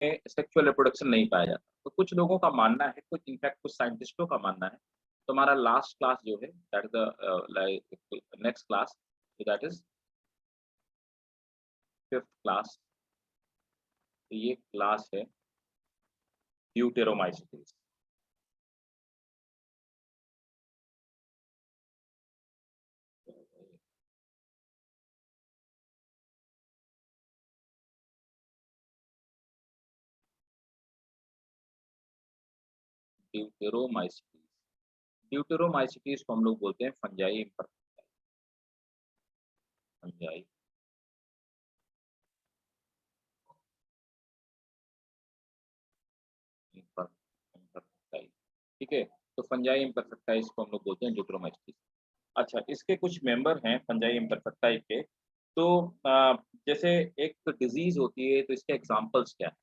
Sexual reproduction नहीं पाया जाता। तो कुछ लोगों का मानना है, कुछ इनफैक्ट कुछ साइंटिस्टों का मानना है, तो हमारा लास्ट क्लास जो है that is the like next class, so that is 5th class. तो ये क्लास है ड्यूटेरोमाइसीटीज़। ड्यूटेरोमाइसीटीज़, ड्यूटेरोमाइसीटीज़ को हम लोग बोलते हैं fungi imperfecti, fungi impure imperfecti, ठीक है? तो फंजाई इम्परफेक्टाइज़ को हम लोग बोलते हैं ड्यूटेरोमाइसीटीज़। अच्छा, इसके कुछ मेंबर हैं फंजाई इम्परफेक्टाई के। तो जैसे एक डिज़ीज़ होती है तो इसके एग्ज़ाम्पल्स क्या हैं?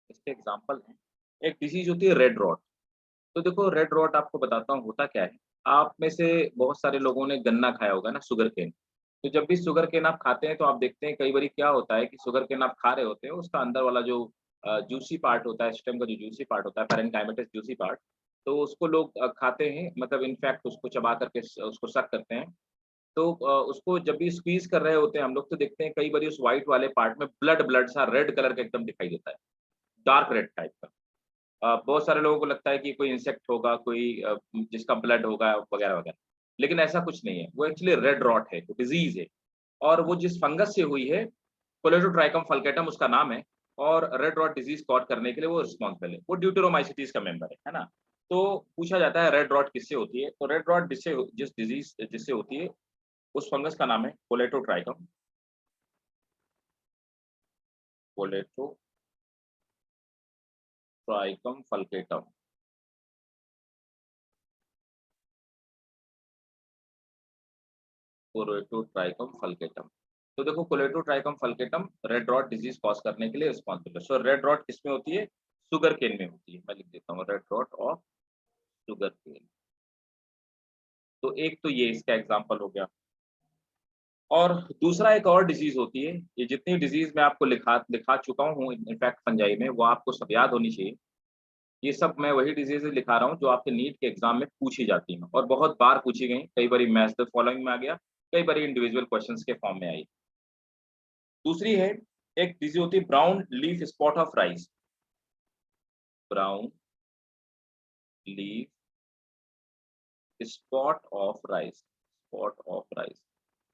इसके एग्ज़ाम्पल हैं, एक डिज़ीज़ होती है रेड रॉट। तो देखो रेड रॉट आपको बताता हूँ होता क्या है, आप में से बहुत सारे लोगों ने गन्ना खाया होगा ना, शुगर केन। तो जब भी शुगर केन आप खाते हैं तो आप देखते हैं कई बारी क्या होता है कि शुगर केन आप खा रहे होते हो, उसका अंदर वाला जो जूसी पार्ट होता है, स्टेम का जो जूसी पार्ट होता है, पैरेन्काइमाटिस जूसी पार्ट, तो उसको लोग खाते हैं, मतलब इनफैक्ट उसको चबा करके उसको सक करते हैं। तो उसको जब भी स्क्वीज़ कर रहे होते हैं हम लोग तो देखते हैं कई बारी उस व्हाइट वाले पार्ट में ब्लड ब्लड सा रेड कलर का एकदम दिखाई देता है, डार्क रेड टाइप का। बहुत सारे लोगों को लगता है कि कोई इंसेक्ट होगा, कोई जिसका ब्लड होगा वगैरह-वगैरह। लेकिन ऐसा कुछ नहीं है, वो एक्चुअली रेड रॉट है, डिज़ीज़ है और वो जिस फंगस से हुई है, कोलेडोट्राइकम फल्केटम उसका नाम है और रेड रॉट डिज़ीज़ कॉज़ करने के लिए वो रिस्पॉन्सिबल है। वो ड्यूटेरोमाइसीटीज़ का मेंबर है ना? तो पूछा जाता है रेड रॉट किससे होती है? तो रेड रॉट जिस डिज़ीज़ जिससे होती है, उस फंगस का नाम है कोलेटोट्राइकम फल्केटम। Colletotrichum falcatum. तो देखो colletotrichum falcatum red rot disease cause करने के लिए रिस्पॉन्सिबल है। सो रेड रॉट किसमें होती है? शुगर केन में होती है। मैं लिख देता हूँ red rot of sugarcane. तो एक तो ये इसका एग्ज़ाम्पल हो गया और दूसरा एक और डिज़ीज़ होती है, ये जितनी डिज़ीज़ मैं आपको लिखा लिखा चुका हूँ इनफैक्ट फंजाई में, वो आपको सब याद होनी चाहिए। ये सब मैं वही डिज़ीज़ेज़ लिखा रहा हूँ जो आपके नीट के एग्ज़ाम में पूछी जाती हैं और बहुत बार पूछी गई। कई बारी मैच द फॉलोइंग में आ गया, कई बारी इंडिविजुअल क्वेश्चन्स के फॉर्म में आई। दूसरी है, एक डिज़ीज़ होती है brown leaf spot of rice, brown leaf spot of rice.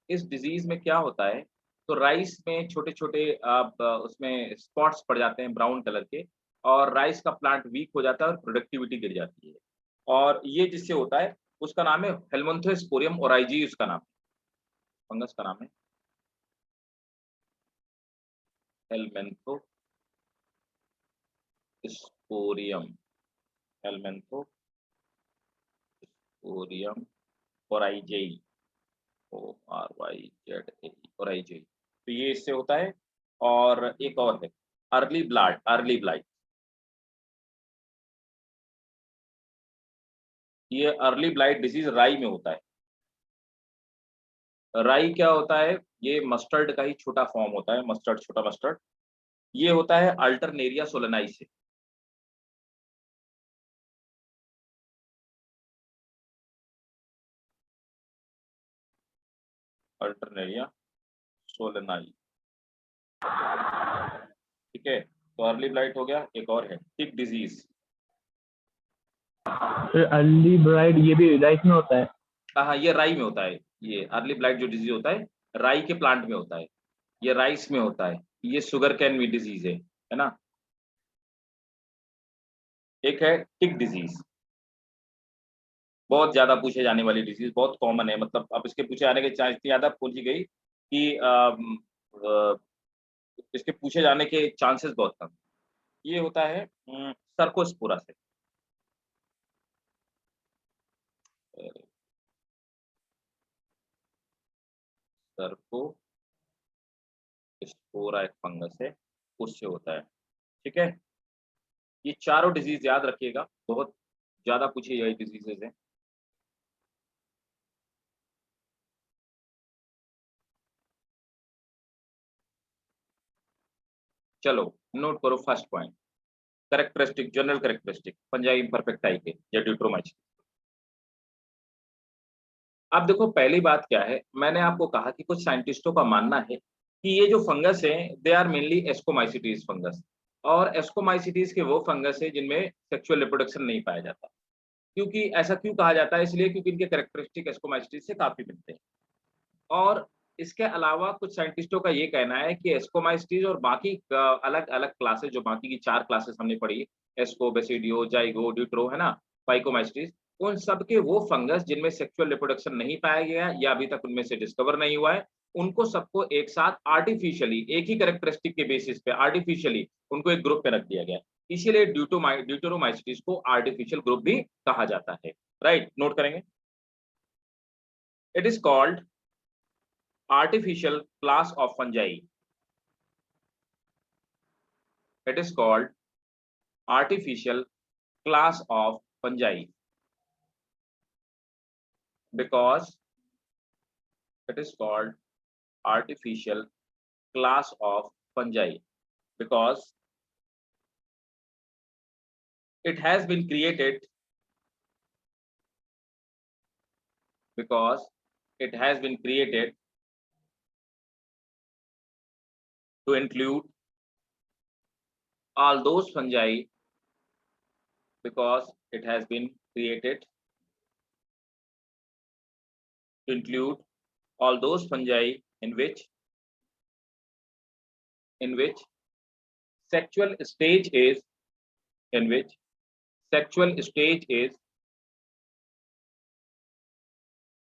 इस डिज़ीज़ में क्या होता है, तो राइस में छोटे-छोटे उसमें स्पॉट्स पड़ जाते हैं ब्राउन कलर के और राइस का प्लांट वीक हो जाता है और प्रोडक्टिविटी गिर जाती है। और ये जिससे होता है, उसका नाम है हेलमिंथोस्पोरियम ओराइजी उसका नाम है, फंगस का नाम है हेलमिंथोस्पोरियम, हेलमिंथोस्पोरियम ओराइजेई, ORYZAE ओराइजेई। तो ये इससे होता है और एक और है अर्ली ब्लाइट। ये अर्ली ब्लाइट डिज़ीज़ राई में होता है। राई क्या होता है, ये मस्टर्ड का ही छोटा फॉर्म होता है, मस्टर्ड छोटा मस्टर्ड। ये होता है अल्टरनेरिया सोलेनाई से। अल्टरनेरिया सोलेनाई, ठीक है? तो अर्ली ब्लाइट हो गया, एक और है टिक डिज़ीज़। सर अर्ली ब्राइड ये भी राइस में होता है? हाँ, हाँ, ये राई में होता है। ये अर्ली ब्लाइट जो डिज़ीज़ होता है, राई के प्लांट में होता है। ये राइस में होता है। ये शुगर केन में डिज़ीज़ है ना? एक है टिक डिज़ीज़, बहुत ज़्यादा पूछे जाने वाली डिज़ीज़, बहुत कॉमन है, मतलब अब इसके पूछे जाने के चांस इतनी ज़्यादा पूछी गई कि अ, इसके पूछे जाने के चांसेस बहुत कम। ये होता है सर्कोस्पोरा से। अ, सर्कोस्पोरा एक फंगस है, उससे होता है, ठीक है? ये चारों डिज़ीज़ याद रखिएगा, बहुत ज़्यादा पूछी गई डिज़ीज़ेज़ हैं। चलो, नोट करो first point, characteristic, general characteristic fungi imperfecti के या ड्यूटरोमाइसीटीज। अब देखो पहली बात क्या है, मैंने आपको कहा कि कुछ साइंटिस्टों का मानना है कि ये जो फंगस है दे आर मेनली एस्कोमाइसीटीज फंगस, और एस्कोमाइसीटीज के वो फंगस है जिनमें सेक्सुअल रिप्रोडक्शन नहीं पाया जाता। क्योंकि ऐसा क्यों कहा जाता है? इसलिए क्योंकि इनके कैरेक्टरिस्टिक एस्कोमाइसीटीज से काफी मिलते हैं। और इसके अलावा कुछ साइंटिस्टों का ये कहना है कि एस्कोमाइसीटीज और बाकी अलग अलग क्लासेस, जो बाकी की 4 क्लासेस हमने पढ़ी, एस्को, बेसिडियो, जाइगो, ड्यूटरो, है ना, फाइकोमाइसीटीज, उन सब के वो फंगस जिनमें सेक्सुअल रिप्रोडक्शन नहीं पाया गया या अभी तक उनमें से डिस्कवर नहीं हुआ है, उनको सबको एक साथ आर्टिफिशियली, एक ही कैरेक्टरिस्टिक के बेसिस पे आर्टिफिशियली उनको एक ग्रुप में रख दिया गया है। इसीलिए ड्यूटरोमाइसीटीज को आर्टिफिशियल ग्रुप भी कहा जाता है। राइट, नोट करेंगे। It is called artificial class of fungi. It is called artificial class of fungi because it is called artificial class of fungi because it has been created because it has been created to include all those fungi because it has been created to include all those fungi in which sexual stage is in which sexual stage is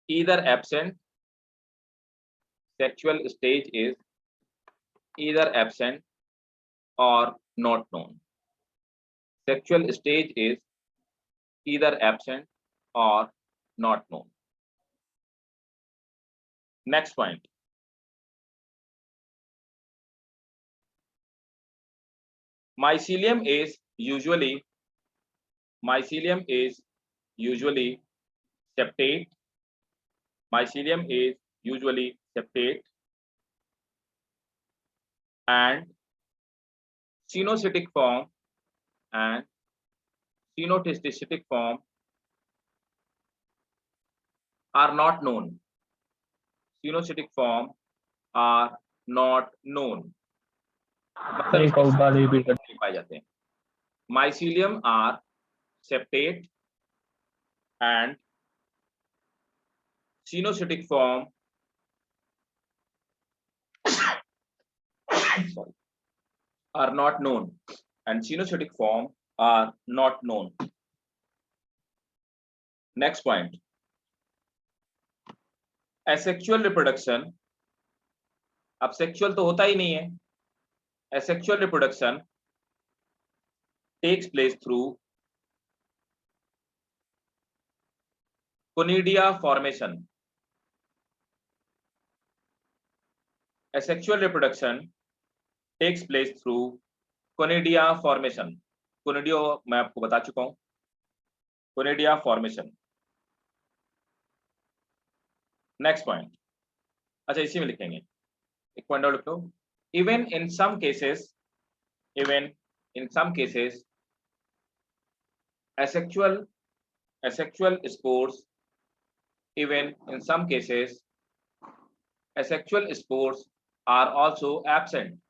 either absent, sexual stage is either absent or not known. Sexual stage is either absent or not known. Next point. Mycelium is usually septate. Mycelium is usually septate and cenocytic form and cenotastatic form are not known. Cenocytic form are not known. एक और बार repeat कर। नहीं पाए जाते हैं। Mycelium are septate and cenocytic form are not known, and cenocytic form are not known. Next point. Asexual reproduction. अब sexual तो होता ही नहीं है। Asexual reproduction takes place through conidia formation. Asexual reproduction takes place through conidia formation. Conidia मैं आपको बता चुका हूं, conidia formation. Next point. अच्छा, इसी में लिखेंगे, एक पॉइंट और लिख लो। Even in some cases, asexual spores, even in some cases, asexual spores are also absent.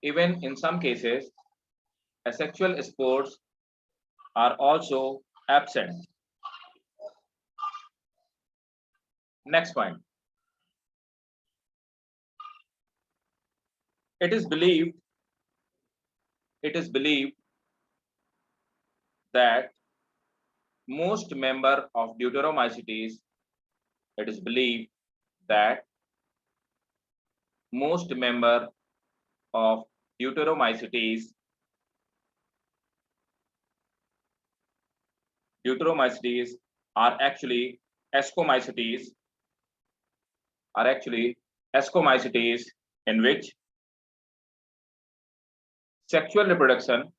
Even in some cases, asexual spores are also absent. Next point. It is believed that most member of Deuteromycetes, it is believed that most member of Deuteromycetes are actually Ascomycetes, in which sexual reproduction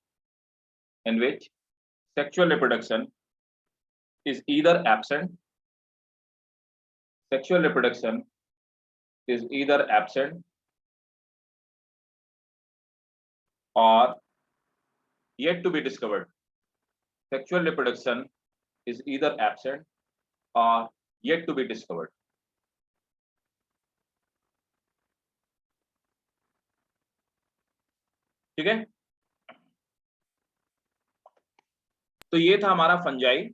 is either absent, or yet to be discovered. Sexual reproduction is either absent or yet to be discovered. ठीक है, तो ये था हमारा fungi.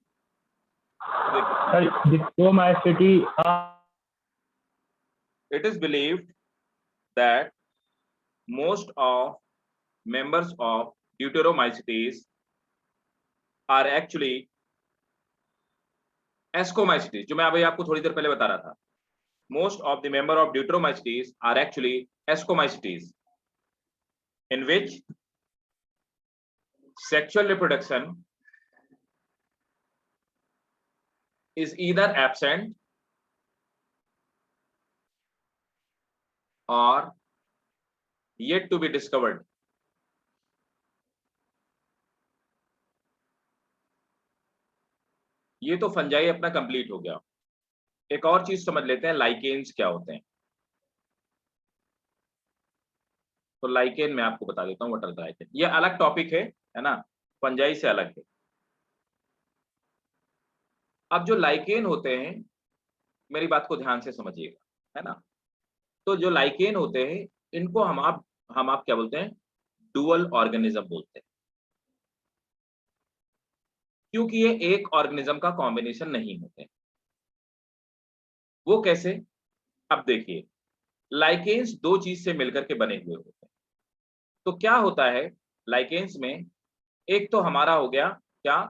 Sir डिप्लोमाइसिटी It is believed that most of members of Deuteromycetes are actually Ascomycetes, जो मैं अभी आपको थोड़ी देर पहले बता रहा था. Most of the member of Deuteromycetes are actually Ascomycetes, in which sexual reproduction is either absent or yet to be discovered. ये तो फंजाई अपना कंप्लीट हो गया. एक और चीज समझ लेते हैं, लाइकेन्स क्या होते हैं. तो लाइकेन मैं आपको बता देता हूँ व्हाट आर द लाइकेन. ये अलग टॉपिक है ना, फंजाई से अलग है. अब जो लाइकेन होते हैं, मेरी बात को ध्यान से समझिएगा, है ना. तो जो लाइकेन होते हैं, इनको हम आप क्या बोलते हैं, डुअल ऑर्गेनिज्म बोलते हैं, क्योंकि ये एक ऑर्गेनिज्म का कॉम्बिनेशन नहीं होते. वो कैसे, अब देखिए, लाइकेन्स दो चीज से मिलकर के बने हुए होते हैं. तो क्या होता है लाइकेन्स में, एक तो हमारा हो गया क्या,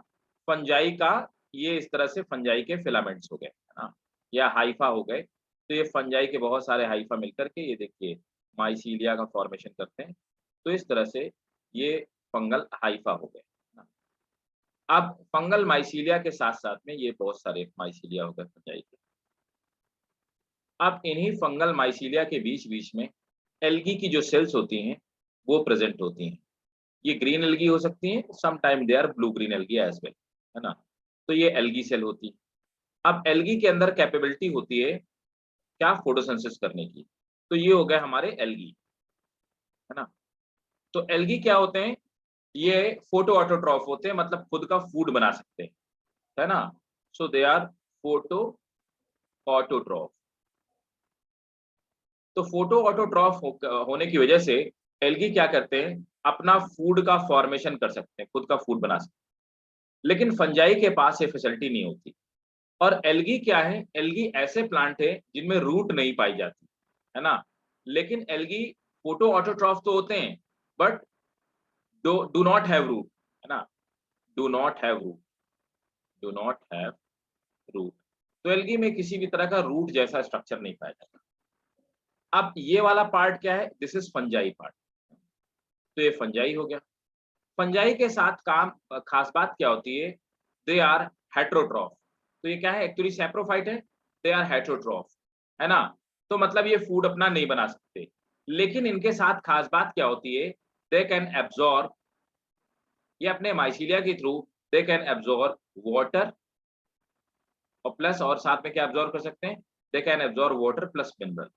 फंजाई का, ये इस तरह से फंजाई के फिलामेंट्स हो गए, है ना, या हाइफा हो गए. तो ये फंजाई के बहुत सारे हाइफा मिलकर के ये देखिए माइसीलिया का फॉर्मेशन करते हैं. तो इस तरह से ये फंगल हाइफा हो गए. अब फंगल माइसीलिया के साथ साथ में ये बहुत सारे माइसीलिया हो गए फंजाई के. अब इन्हीं फंगल माइसीलिया के बीच बीच में एल्गी की जो सेल्स होती हैं वो प्रेजेंट होती हैं. ये ग्रीन एल्गी हो सकती हैं, sometime they are blue green algae as well, है ना. तो ये एल्गी सेल होती है. अब एल्गी के अंदर कैपेबिलिटी होती है क्या, फोटोसिंथेसिस करने की. तो ये हो गए हमारे एल्गी, है ना. तो एल्गी क्या होते हैं, ये फोटो ऑटोट्रॉफ होते हैं, मतलब खुद का फूड बना सकते हैं, है ना. सो दे आर फोटो ऑटोट्रॉफ. तो फोटो ऑटोट्रॉफ होने की वजह से एल्गी क्या करते हैं, अपना फूड का फॉर्मेशन कर सकते हैं, खुद का फूड बना सकते हैं. लेकिन फंजाई के पास ये फैसिलिटी नहीं होती. और एल्गी क्या है, एल्गी ऐसे प्लांट है जिनमें रूट नहीं पाई जाती, है ना. लेकिन एल्गी फोटो ऑटोट्रॉफ तो होते हैं, but do not have root, है ना. Do not have root, do not have root. तो एल्गी में किसी भी तरह का रूट जैसा स्ट्रक्चर नहीं पाया जाता. अब ये वाला पार्ट क्या है, दिस इज फंजाई पार्ट. तो ये फंजाई हो गया. फंजाई के साथ काम खास बात क्या होती है, दे आर हेट्रोट्रॉफ. तो ये क्या है, एक्चुअली सैप्रोफाइट है, दे आर हेट्रोट्रॉफ, है ना. तो मतलब ये फूड अपना नहीं बना सकते. लेकिन इनके साथ खास बात क्या होती है, दे कैन एब्जॉर्ब, ये अपने माइसीलिया के through they can absorb water, और प्लस और साथ में क्या एब्जॉर्ब कर सकते हैं, they can absorb water plus mineral.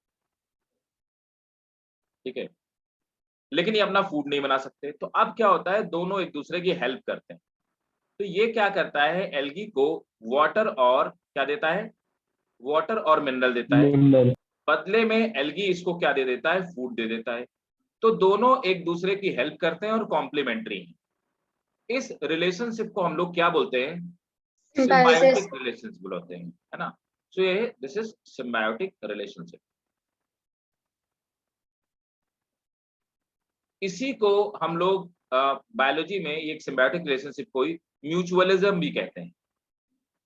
ठीक है, लेकिन ये अपना फूड नहीं बना सकते. तो अब क्या होता है, दोनों एक दूसरे की हेल्प करते हैं. तो ये क्या करता है, एल्गी को वाटर और क्या देता है, वाटर और मिनरल देता है. मिनरल बदले में एल्गी इसको क्या दे देता है, फूड दे देता है. तो दोनों एक दूसरे की हेल्प करते हैं और कॉम्प्लीमेंट्री हैं. इस रिलेशनशिप को हम लोग क्या बोलते हैं, Symbiosis. सिम्बायोटिक रिलेशनशिप बोलते हैं, है ना. सो ये दिस इज सिम्बायोटिक रिलेशनशिप. इसी को हम लोग बायोलॉजी में एक सिम्बायोटिक रिलेशनशिप को ही म्यूचुअलिज्म भी कहते हैं.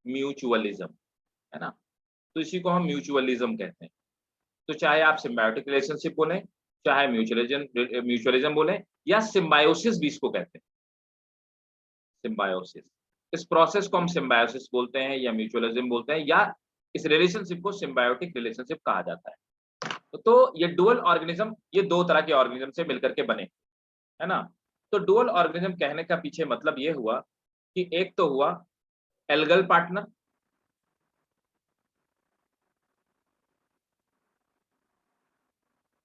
म्यूचुअलिज्म, है ना. तो इसी को हम म्यूचुअलिज्म कहते हैं. तो चाहे आप सिम्बायोटिक रिलेशनशिप बोलें, चाहे म्यूचुअलिज्म बोलें, या सिम्बायोसिस भी इसको कहते हैं. सिम्बायोसिस, इस प्रोसेस को हम सिम्बायोसिस बोलते हैं या म्यूचुअलिज्म बोलते हैं, या इस रिलेशनशिप को सिम्बायोटिक रिलेशनशिप कहा जाता है. तो ये डुअल ऑर्गेनिज्म, ये दो तरह के ऑर्गेनिज्म से मिलकर के बने, है ना. तो डुअल ऑर्गेनिज्म कहने का पीछे मतलब ये हुआ कि एक तो हुआ एल्गल पार्टनर,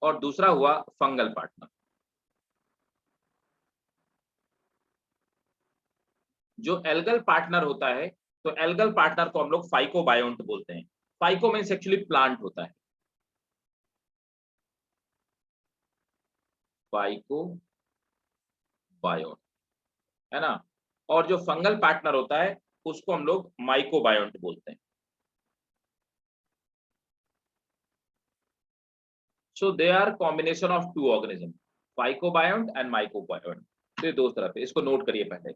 और दूसरा हुआ फंगल पार्टनर. जो एल्गल पार्टनर होता है, तो एल्गल पार्टनर को हम लोग फाइकोबायोन्ट बोलते हैं। फाइको मीन्स एक्चुअली प्लांट होता है, फाइकोबायोन्ट, है ना। और जो फंगल पार्टनर होता है उसको हम लोग माइकोबायोन्ट बोलते हैं। So they are combination of two organism, phycobiont and mycobiont. तो ये दो तरह पे, इसको नोट करिए पहले।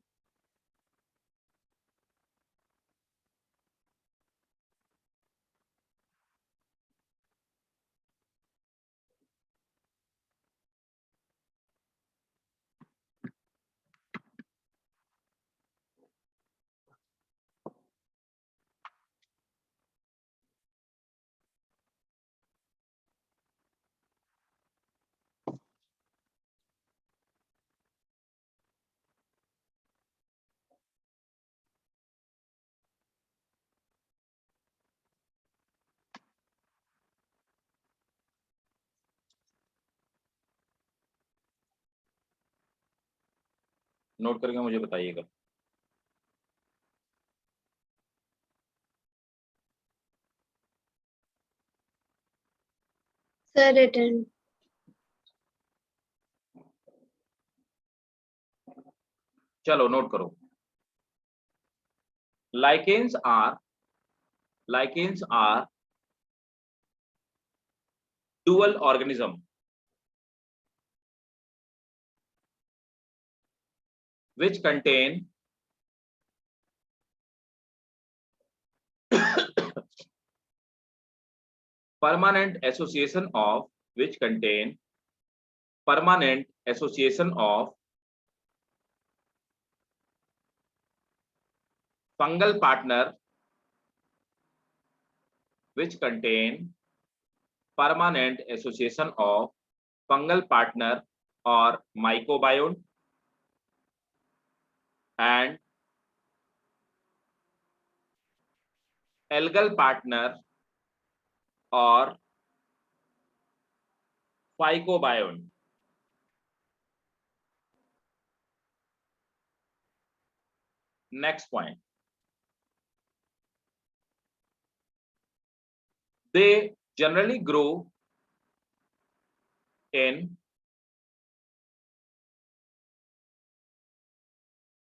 नोट करके मुझे बताइएगा। Sir return. चलो नोट करो। Lichens are dual organism which contain permanent association of fungal partner which contain permanent association of fungal partner or microbiome and algal partner or phycobiome. Next point. They generally grow in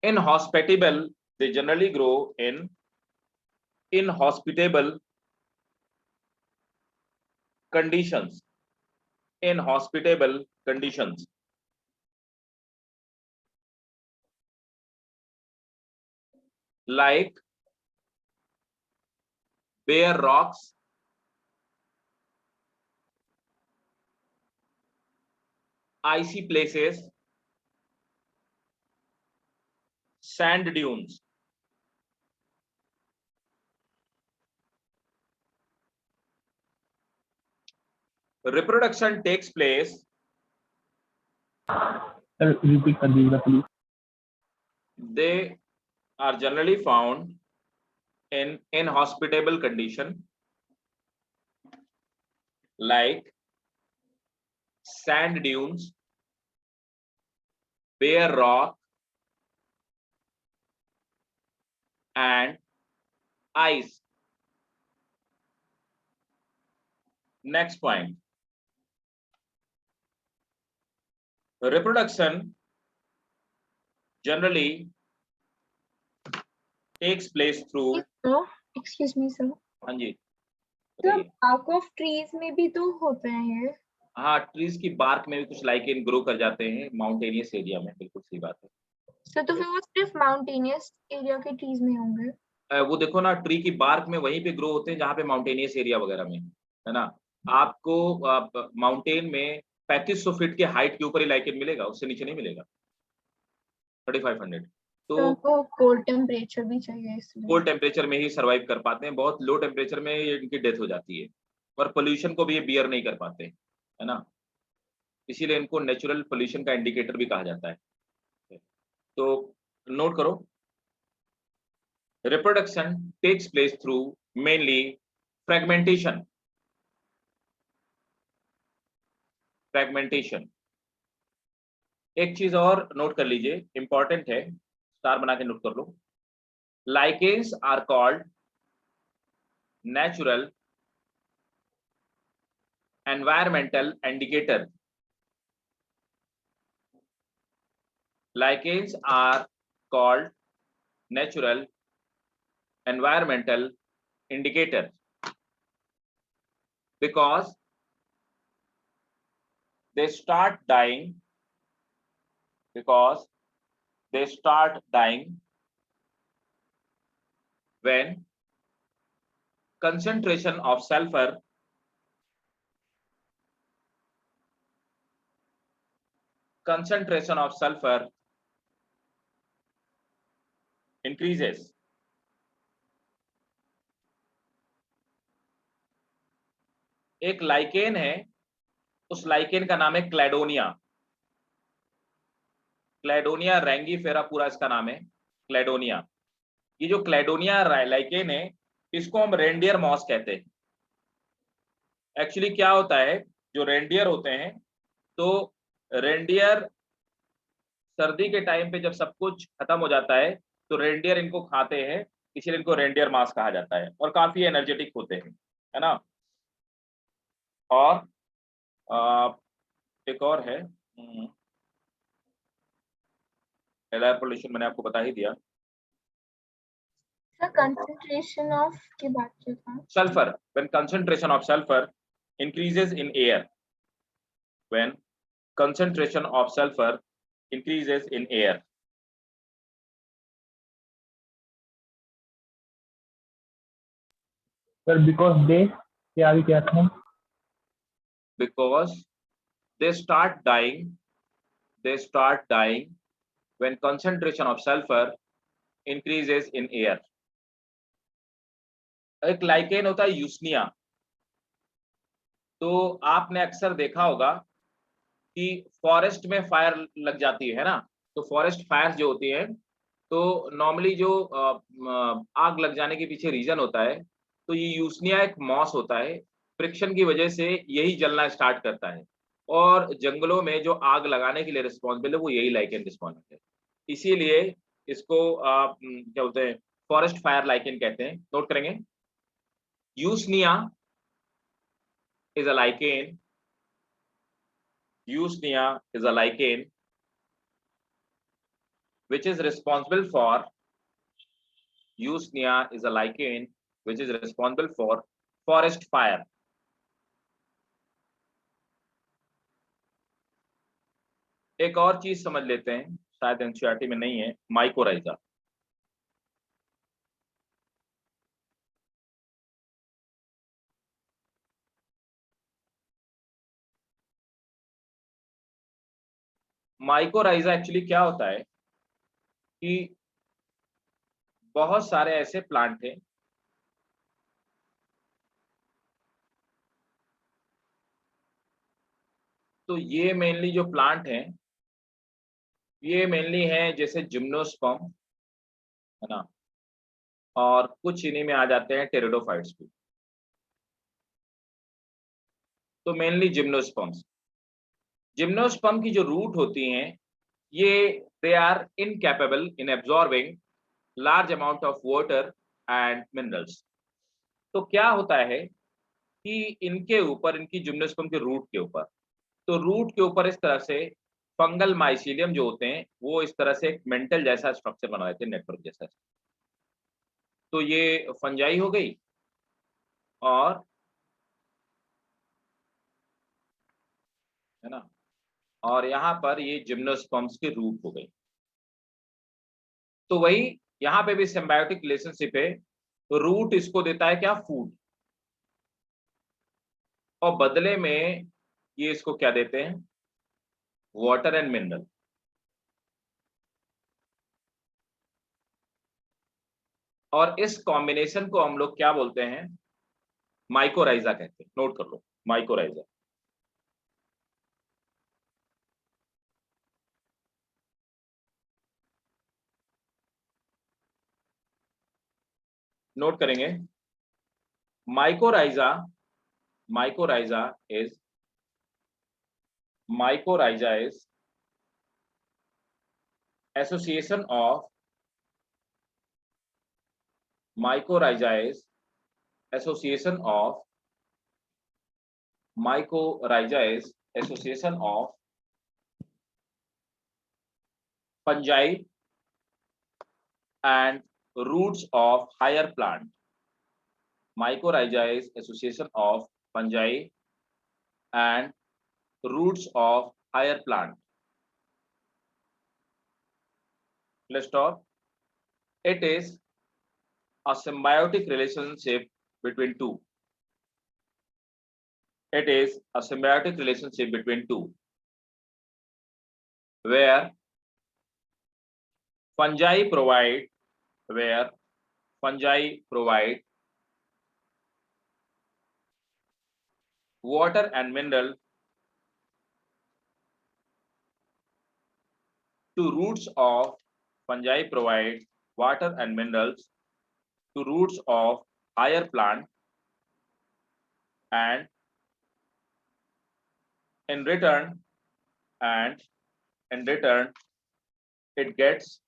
inhospitable. They generally grow in inhospitable conditions. Inhospitable conditions. Like bare rocks, icy places, sand dunes. Reproduction takes place. Sir repeat कर दीजिएगा please. They are generally found in inhospitable condition like sand dunes, bare rock, and ice. Next point. Reproduction generally takes place through. Excuse me sir. हाँ जी, sir bark of trees में भी तो होता है ये। हाँ, ट्रीज की बार्क में भी कुछ लाइकेन ग्रो कर जाते हैं माउंटेनियस एरिया में, बिल्कुल सही बात है। सर तो फिर वो सिर्फ माउंटेनियस एरिया के ट्रीज में होंगे। वो देखो ना, ट्री की बार्क में वहीं पे ग्रो होते हैं जहाँ पे माउंटेनियस एरिया वगैरह में, है ना। आपको माउंटेन में 3500 फीट के हाइट के ऊपर ही लाइकेन मिलेगा, उससे नीचे नहीं मिलेगा। 3500। तो उनको कोल्ड टेम्परेचर भी चाहिए इसलिए। कोल्ड टेम्परेचर में ही सर्वाइव कर पाते हैं, बहुत लो टेम्परेचर में इनकी डेथ हो जाती है। और पोल्यूशन को भी ये बियर नहीं कर पाते, है ना। इसीलिए इनको नेचुरल पोल्यूशन का इंडिकेटर भी कहा जाता है। तो नोट करो, reproduction takes place through mainly fragmentation. एक चीज और नोट कर लीजिए, इंपॉर्टेंट है। स्टार बना के नोट कर लो। Lichens are called natural environmental indicator. Lichens are called natural environmental indicators because they start dying when concentration of sulfur increases। एक लाइकेन है, उस लाइकेन का नाम है क्लैडोनिया। क्लैडोनिया रैंगीफेरा पूरा इसका नाम है, क्लैडोनिया। ये जो क्लैडोनिया लाइकेन है, इसको हम रेंडियर मॉस कहते हैं। एक्चुअली क्या होता है, जो रेंडियर होते हैं, तो रेंडियर सर्दी के टाइम पे जब सब कुछ खत्म हो जाता है तो रेंडियर इनको खाते हैं, इसलिए इनको रेंडियर मास कहा जाता है और काफी एनर्जेटिक होते हैं, है ना। और एक और है एयर पोल्यूशन, मैंने आपको बता ही दिया। सर कंसंट्रेशन ऑफ की बात की था। Sulphur, when concentration of sulphur increases in air, when concentration of sulphur increases in air। Sir, because they क्या भी क्या था? Because they start dying when concentration of sulfur increases in air। एक lichen होता है यूस्निया। तो आपने अक्सर देखा होगा कि फॉरेस्ट में फायर लग जाती है ना, तो फॉरेस्ट फायर जो होती है, तो नॉर्मली जो आग लग जाने के पीछे रीजन होता है, तो ये यूस्निया एक मॉस होता है, फ्रिक्शन की वजह से यही जलना स्टार्ट करता है और जंगलों में जो आग लगाने के लिए रिस्पॉन्सिबल है वो यही लाइकेन रिस्पॉन्सिबल है। इसीलिए इसको क्या बोलते हैं, फॉरेस्ट फायर लाइकेन कहते हैं। नोट करेंगे, usnea is a lichen, Usnea is a lichen which is responsible for forest fire। एक और चीज समझ लेते हैं, शायद एनसीईआरटी में नहीं है, माइकोराइजा। माइकोराइजा एक्चुअली क्या होता है कि बहुत सारे ऐसे प्लांट हैं तो ये मेनली जो प्लांट हैं ये मेनली हैं जैसे जिम्नोस्पर्म, है ना, और कुछ इन्हीं में आ जाते हैं टेरिडोफाइट्स भी। तो मेनली जिम्नोस्पर्म की जो रूट होती हैं ये they are incapable in absorbing large amount of water and minerals. तो क्या होता है कि इनके ऊपर, इनकी जिम्नोस्पर्म के रूट के ऊपर, तो रूट के ऊपर इस तरह से फंगल माइसीलियम जो होते हैं वो इस तरह से एक मेंटल जैसा स्ट्रक्चर बना देते हैं, नेटवर्क जैसा। तो ये फंजाई हो गई और, है ना, और यहाँ पर ये जिम्नोस्पर्म्स के रूट हो गई। तो वही यहाँ पे भी सिम्बायोटिक रिलेशनशिप है, तो रूट इसको देता है क्या, फूड, और बदले में ये इसको क्या देते हैं, वाटर एंड मिनरल। और इस कॉम्बिनेशन को हम लोग क्या बोलते हैं, माइकोराइजा कहते हैं। नोट कर लो, माइकोराइजा। नोट करेंगे, mycorrhiza is association of mycorrhizae association of fungi and roots of higher plant. Mycorrhizae association of fungi and roots of higher plant. Let's stop. It is a symbiotic relationship between two. It is a symbiotic relationship between two, where fungi provide water and mineral to roots of fungi provide water and minerals to roots of higher plant, and in return it gets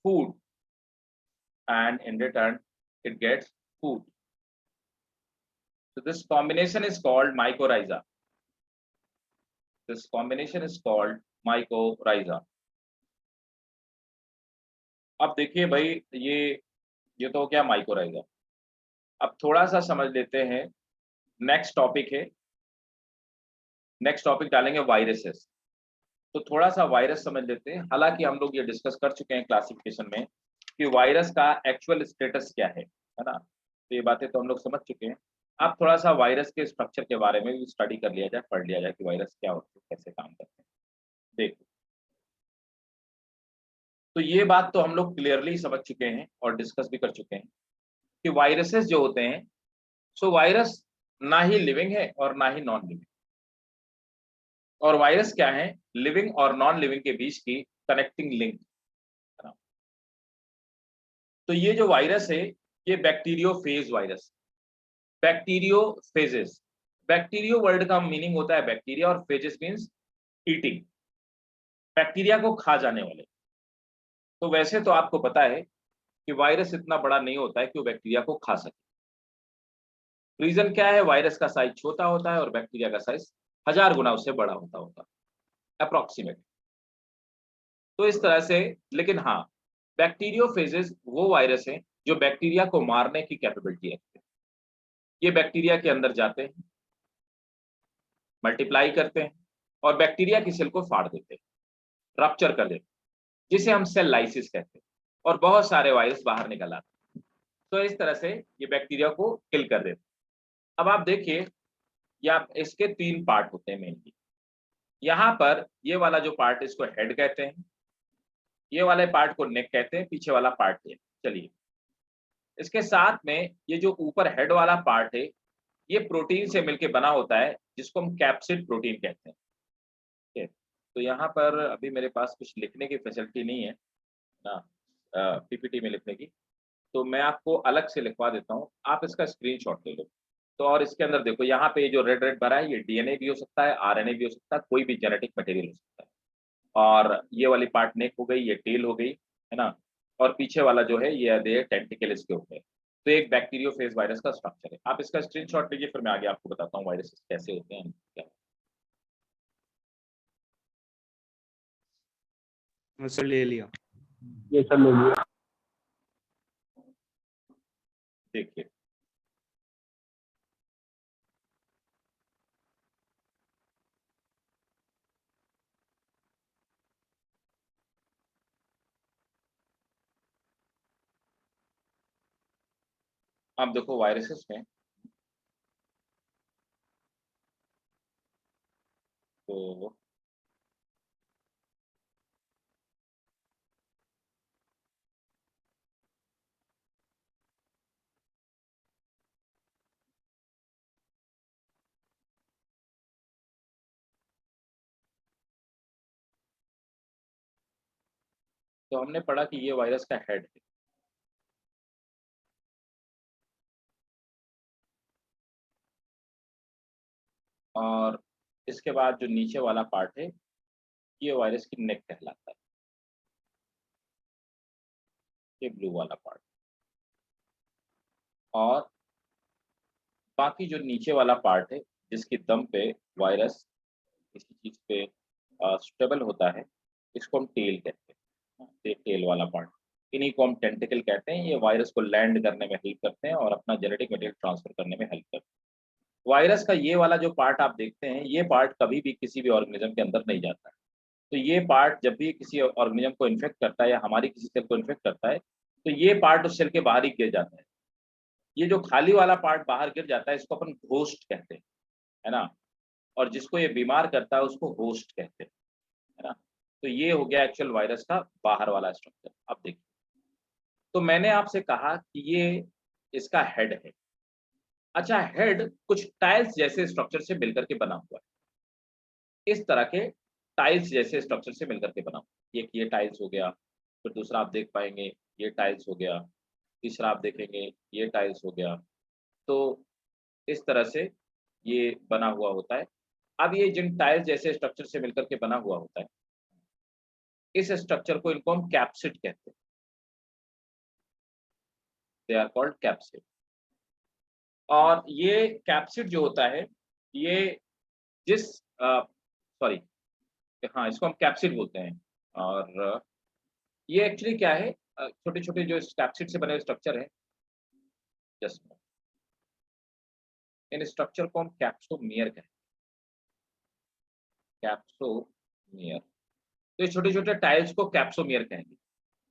food, and in return it gets food. So this combination is called mycorrhiza. अब देखिए भाई, ये तो क्या mycorrhiza. अब थोड़ा सा समझ लेते हैं। नेक्स्ट टॉपिक डालेंगे वायरसेस। तो थोड़ा सा वायरस समझ लेते हैं। हालांकि हम लोग ये डिस्कस कर चुके हैं क्लासिफिकेशन में कि वायरस का एक्चुअल स्टेटस क्या है ना। तो ये बातें तो हम लोग समझ चुके हैं। अब थोड़ा सा वायरस के स्ट्रक्चर के बारे में भी स्टडी कर लिया जाए, पढ़ लिया जाए कि वायरस क्या होते हैं, कैसे काम करते हैं। देखो, तो ये बात तो हम लोग क्लियरली समझ चुके हैं और डिस्कस भी कर चुके हैं कि वायरसेस जो होते हैं, सो वायरस ना ही लिविंग है और ना ही नॉन लिविंग। और वायरस क्या है? लिविंग और नॉन लिविंग के बीच की कनेक्टिंग लिंक। तो ये जो वायरस है, ये bacteriophage virus, bacteriophages. Bacterio word का मीनिंग होता है बैक्टीरिया, और फेजेस मींस ईटिंग, बैक्टीरिया को खा जाने वाले। तो वैसे तो आपको पता है कि वायरस इतना बड़ा नहीं होता है कि वो बैक्टीरिया को खा सके। रीजन क्या है? वायरस का साइज छोटा होता है और बैक्टीरिया का साइज 1000 गुना उससे बड़ा होता अप्रोक्सीमेट। तो इस तरह से, लेकिन हाँ, बैक्टीरियोफेजेस वो वायरस हैं जो बैक्टीरिया को मारने की कैपेबिलिटी रखते हैं। ये बैक्टीरिया के अंदर जाते हैं, मल्टीप्लाई करते हैं और बैक्टीरिया की सेल को फाड़ देते हैं, रप्चर कर देते हैं, जिसे हम सेल लाइसिस कहते हैं, और बहुत सारे वायरस बाहर निकल आते हैं। तो इस तरह से ये बैक्टीरिया को किल कर देते हैं। अब आप देखिए, या इसके 3 पार्ट होते हैं मेनली। यहाँ पर ये वाला जो पार्ट, इसको हेड कहते हैं, ये वाले पार्ट को नेक कहते हैं, पीछे वाला पार्ट है। चलिए, इसके साथ में ये जो ऊपर हेड वाला पार्ट है, ये प्रोटीन से मिलके बना होता है, जिसको हम कैप्सिड प्रोटीन कहते हैं। ठीक है, तो यहाँ पर अभी मेरे पास कुछ लिखने की फैसिलिटी नहीं है ना, पीपीटी में लिखने की, तो मैं आपको अलग से लिखवा देता हूँ, आप इसका स्क्रीनशॉट ले लो। तो और इसके अंदर देखो, यहाँ पे जो रेड रेड भरा है, ये डीएनए भी हो सकता है, आरएनए भी हो सकता है, कोई भी जेनेटिक मटेरियल हो सकता है। और ये वाली पार्ट नेक हो गई, ये टेल हो गई, है ना। और पीछे वाला जो है, ये दे टेंटिकल इसके ऊपर। तो एक बैक्टीरियोफेज वायरस का स्ट्रक्चर है। आप इसका स्क्रीनशॉट लीजिए, फिर मैं आगे आपको बताता हूँ वायरस कैसे होते हैं क्या। सर ले लिया। ये सब ले लिया। देखिए, आप देखो वायरसेस में, तो हमने पढ़ा कि ये वायरस का हेड है। और इसके बाद जो नीचे वाला पार्ट है ये वायरस की नेक कहलाता है, ये ब्लू वाला पार्ट। और बाकी जो नीचे वाला पार्ट है जिसकी दम पे वायरस किसी चीज पे स्टेबल होता है, इसको हम टेल कहते हैं। टेल वाला पार्ट, इन्हीं को हम टेंटिकल कहते हैं। ये वायरस को लैंड करने में हेल्प करते हैं और अपना जेनेटिक मटेरियल ट्रांसफर करने में हेल्प करते हैं। वायरस का ये वाला जो पार्ट आप देखते हैं, ये पार्ट कभी भी किसी भी ऑर्गेनिज्म के अंदर नहीं जाता है। तो ये पार्ट जब भी किसी ऑर्गेनिज्म को इन्फेक्ट करता है या हमारी किसी सेल को इन्फेक्ट करता है, तो ये पार्ट उस सेल के बाहर ही गिर जाता है। ये जो खाली वाला पार्ट बाहर गिर जाता है, इसको अपन होस्ट कहते हैं, है ना। और जिसको ये बीमार करता है उसको होस्ट कहते हैं, है ना। तो ये हो गया एक्चुअल वायरस का बाहर वाला स्ट्रक्चर। अब देखिए, तो मैंने आपसे कहा कि ये इसका हेड है। अच्छा, हेड कुछ टाइल्स जैसे स्ट्रक्चर से मिलकर के बना हुआ है। इस तरह के टाइल्स जैसे स्ट्रक्चर से मिलकर के बना हुआ है। ये टाइल्स हो गया, फिर दूसरा आप देख पाएंगे ये टाइल्स हो गया, तीसरा आप देखेंगे ये टाइल्स हो गया। तो इस तरह से ये बना हुआ होता है। अब ये जिन टाइल्स जैसे स्ट्रक्चर से मिलकर के बना हुआ होता है, इस स्ट्रक्चर को इनको हम कैप्सिड कहते हैं। They are called capsid. और ये कैप्सिड जो होता है, ये जिस सॉरी, हाँ, इसको हम कैप्सिड बोलते हैं। और ये एक्चुअली क्या है, छोटे छोटे जो कैप्सिड से बने स्ट्रक्चर है, जस्ट इन स्ट्रक्चर को हम कैप्सोमियर कहते हैं। कैप्सोमियर, तो ये छोटे छोटे टाइल्स को कैप्सोमियर कहेंगे।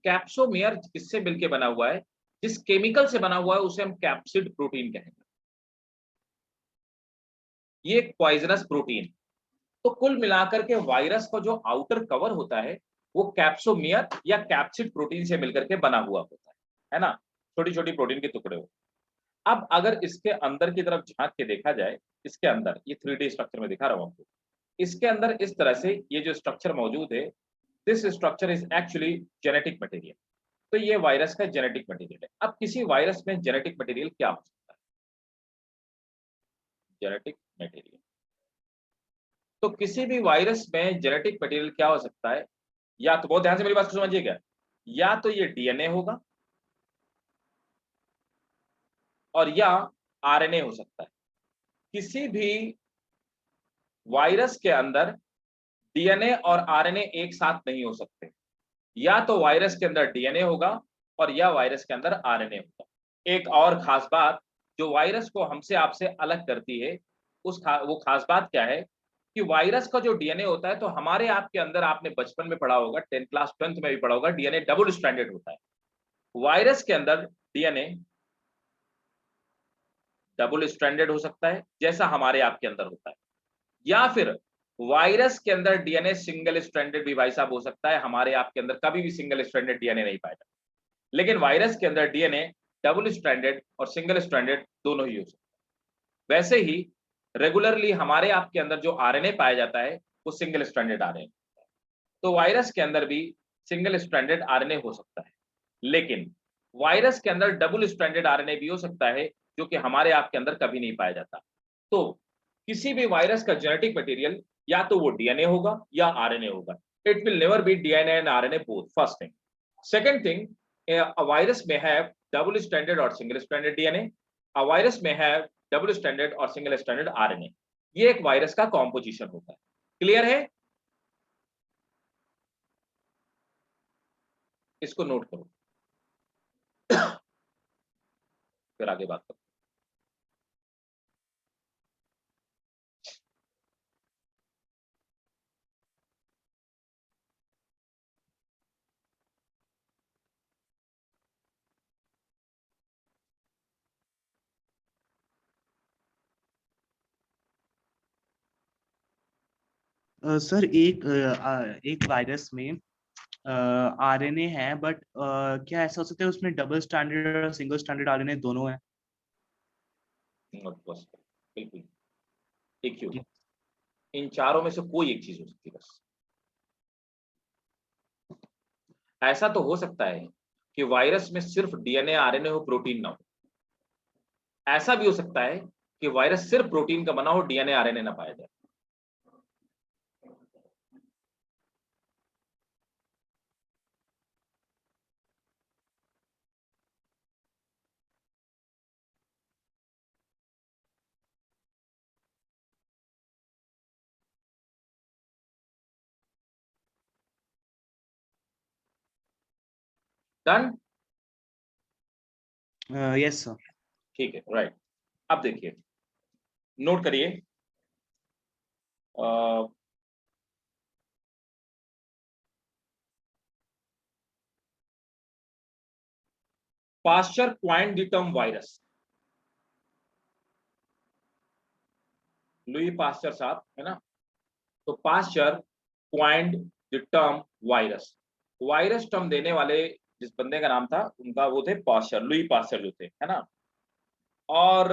कैप्सोमियर किससे मिलके बना हुआ है, जिस केमिकल से बना हुआ है उसे हम कैप्सिड प्रोटीन कहेंगे। ये एक पॉइजनस प्रोटीन। तो कुल मिलाकर के वायरस का जो आउटर कवर होता है वो कैप्सोमियर या कैप्सिड प्रोटीन से मिलकर के बना हुआ होता है ना। छोटी छोटी प्रोटीन के टुकड़े हो। अब अगर इसके अंदर की तरफ झांक के देखा जाए, इसके अंदर ये 3D स्ट्रक्चर में दिखा रहा हूं आपको, इसके अंदर इस तरह से ये जो स्ट्रक्चर मौजूद है, this structure is actually genetic material. तो ये वायरस का जेनेटिक मटेरियल है। अब किसी वायरस में जेनेटिक मटेरियल क्या हो सकता है, जेनेटिक मटेरियल। तो किसी भी वायरस में जेनेटिक मटेरियल क्या हो सकता है, या तो बहुत ध्यान से मेरी बात को समझिएगा, या तो ये डीएनए होगा और या आरएनए हो सकता है। किसी भी वायरस के अंदर डीएनए और आरएनए एक साथ नहीं हो सकते। या तो वायरस के अंदर डीएनए होगा और या वायरस के अंदर आरएनए होगा। एक और खास बात जो वायरस को हमसे आपसे अलग करती है, वो खास बात क्या है कि वायरस का जो डीएनए होता है, तो हमारे आपके अंदर आपने बचपन में पढ़ा होगा, 10th क्लास 12th में भी पढ़ा होगा, डीएनए डबल स्ट्रैंडेड होता है। वायरस के अंदर डीएनए डबल स्ट्रैंडेड हो सकता है जैसा हमारे आपके अंदर होता है, या फिर वायरस के अंदर डीएनए सिंगल स्ट्रैंडेड भी भाई साहब हो सकता है। हमारे आपके अंदर कभी भी सिंगल स्ट्रैंडेड डीएनए नहीं पाया जाता, लेकिन वायरस के अंदर डीएनए डबल स्ट्रैंडेड और सिंगल स्ट्रैंडेड दोनों ही हो सकता है। वैसे ही रेगुलरली हमारे आपके अंदर जो आरएनए पाया जाता है वो सिंगल स्ट्रैंडेड आरएनए, तो वायरस के अंदर भी सिंगल स्ट्रैंडेड आरएनए हो सकता है, लेकिन वायरस के अंदर डबल स्ट्रैंडेड आरएनए भी हो सकता है जो कि हमारे आपके अंदर कभी नहीं पाया जाता। तो किसी भी वायरस का जेनेटिक मटेरियल या तो वो डीएनए होगा या आरएनए होगा। It will never be DNA and RNA both, first thing. Second thing, a virus may have double stranded or single stranded DNA. A virus may have double stranded or single stranded RNA. ये एक virus का composition होता है। Clear है? इसको note करो, फिर आगे बात करो। सर एक वायरस में आरएनए है, बट क्या ऐसा हो सकता है उसमें डबल स्टैंडर्ड और सिंगल स्टैंडर्ड आरएनए दोनों है? बिल्कुल एक ही होगा। इन चारों में से कोई एक चीज हो सकती है बस। ऐसा तो हो सकता है कि वायरस में सिर्फ डीएनए आरएनए हो, प्रोटीन ना हो। ऐसा भी हो सकता है कि वायरस सिर्फ प्रोटीन का बना हो, डीएनए आरएनए ना पाया जाए। डन? Yes sir. ठीक है, राइट। अब देखिए, नोट करिए, Pasteur coined the term virus. Louis Pasteur साहब, है ना? तो Pasteur coined the term virus. Virus term देने वाले जिस बंदे का नाम था, उनका वो थे पास्चर, लुई पास्चर जो थे, है ना? और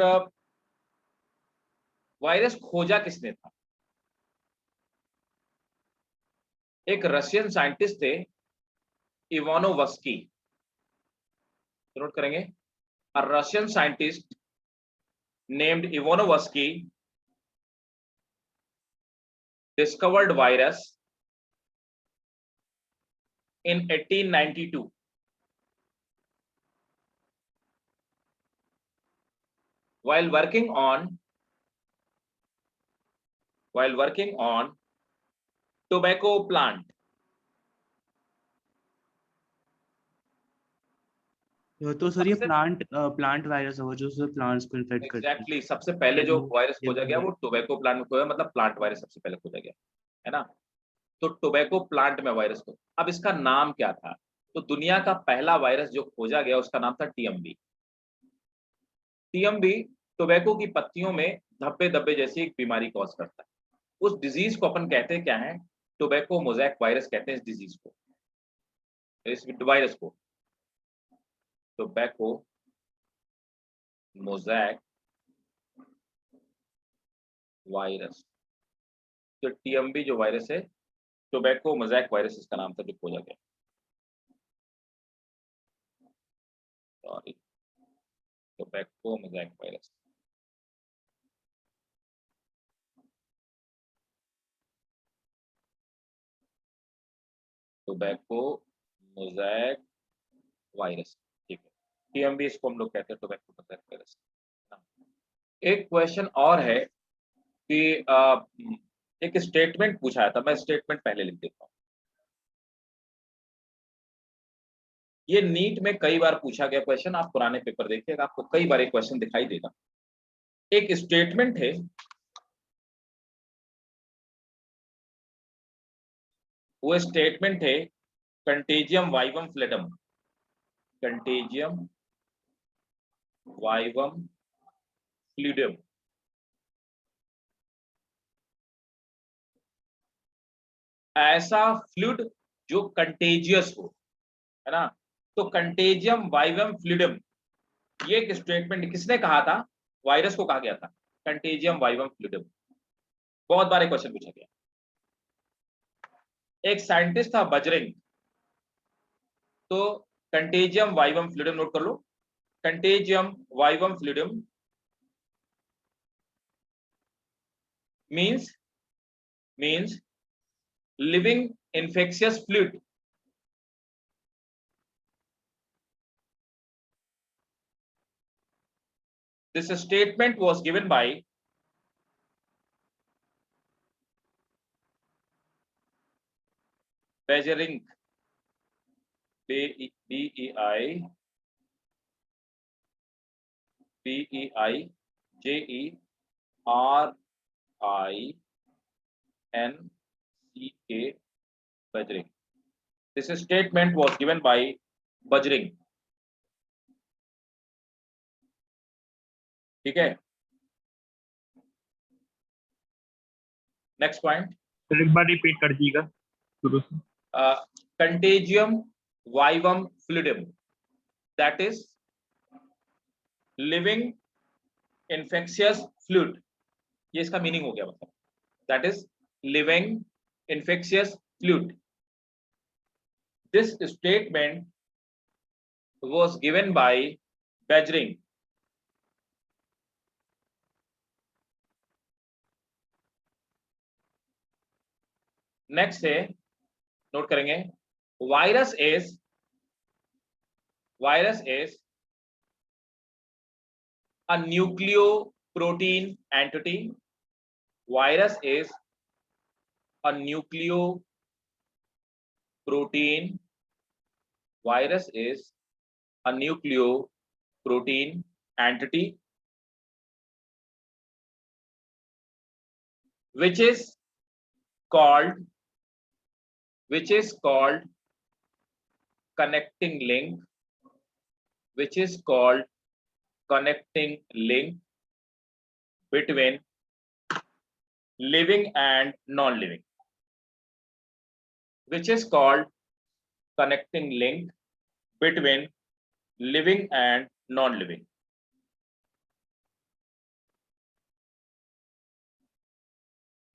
वायरस खोजा किसने था? एक रशियन साइंटिस्ट थे, इवानोवस्की। नोट करेंगे, a Russian scientist named Ivanovsky discovered virus in 1892. While working on tobacco plant. तो सर ये प्लांट वायरस होगा जो प्लांट्स को इन्फेक्ट करते हैं। एग्जैक्टली, सबसे पहले जो वायरस खोजा गया वो टोबैको प्लांट में खोजा, मतलब प्लांट वायरस सबसे पहले खोजा गया, है ना? तो टोबैको प्लांट में वायरस को, अब इसका नाम क्या था? तो दुनिया का पहला वायरस जो खोजा गया उसका नाम था टीएमबी। टीएमबी टोबैको की पत्तियों में धब्बे धब्बे जैसी एक बीमारी कॉज करता है। उस डिजीज को अपन कहते हैं क्या है? टोबैको मोज़ैक वायरस कहते हैं इस डिजीज को, इस वायरस को टोबैको मोज़ैक वायरस। तो टीएमबी जो वायरस है, टोबैको मोज़ैक वायरस इसका नाम था जो खोजा गया। Sorry, tobacco mosaic virus. Tobacco mosaic virus, ठीक है। टीएमबी इसको हम लोग कहते हैं टोबैको मोज़ैक वायरस। एक क्वेश्चन और है कि एक स्टेटमेंट पूछा था, मैं स्टेटमेंट पहले लिख देता हूँ। ये नीट में कई बार पूछा गया क्वेश्चन, आप पुराने पेपर देखिएगा, आपको कई बार एक क्वेश्चन दिखाई देगा। एक स्टेटमेंट है, वो स्टेटमेंट है contagium vivum फ्लेडम, contagium vivum fluidum. ऐसा फ्लूइड जो कंटेजियस हो, है ना? तो कंटेजियम वाइवम फ्लूइडम, ये एक स्टेटमेंट किसने कहा था? वायरस को कहा गया था कंटेजियम वाइवम फ्लूइडम। बहुत बार एक क्वेश्चन पूछा गया। एक साइंटिस्ट था बजरिंग, तो कंटेजियम वाइवम फ्लूइडम नोट कर लो, contagium vivum fluidum means living infectious fluid. This statement was given by Bejering, Bejerinck, Bajring. This statement was given by Bajring. ठीक है, नेक्स्ट पॉइंट। एक बार रिपीट कर दीजिएगा शुरू से। Contagium vivum fluidum, that is living infectious fluid, ये इसका meaning हो गया, मतलब that is living infectious fluid. This statement was given by Bajring. Next है, नोट करेंगे, virus is a nucleoprotein entity. Virus is a nucleoprotein. Virus is a nucleoprotein entity which is called connecting link, which is called connecting link between living and non-living, which is called connecting link between living and non-living.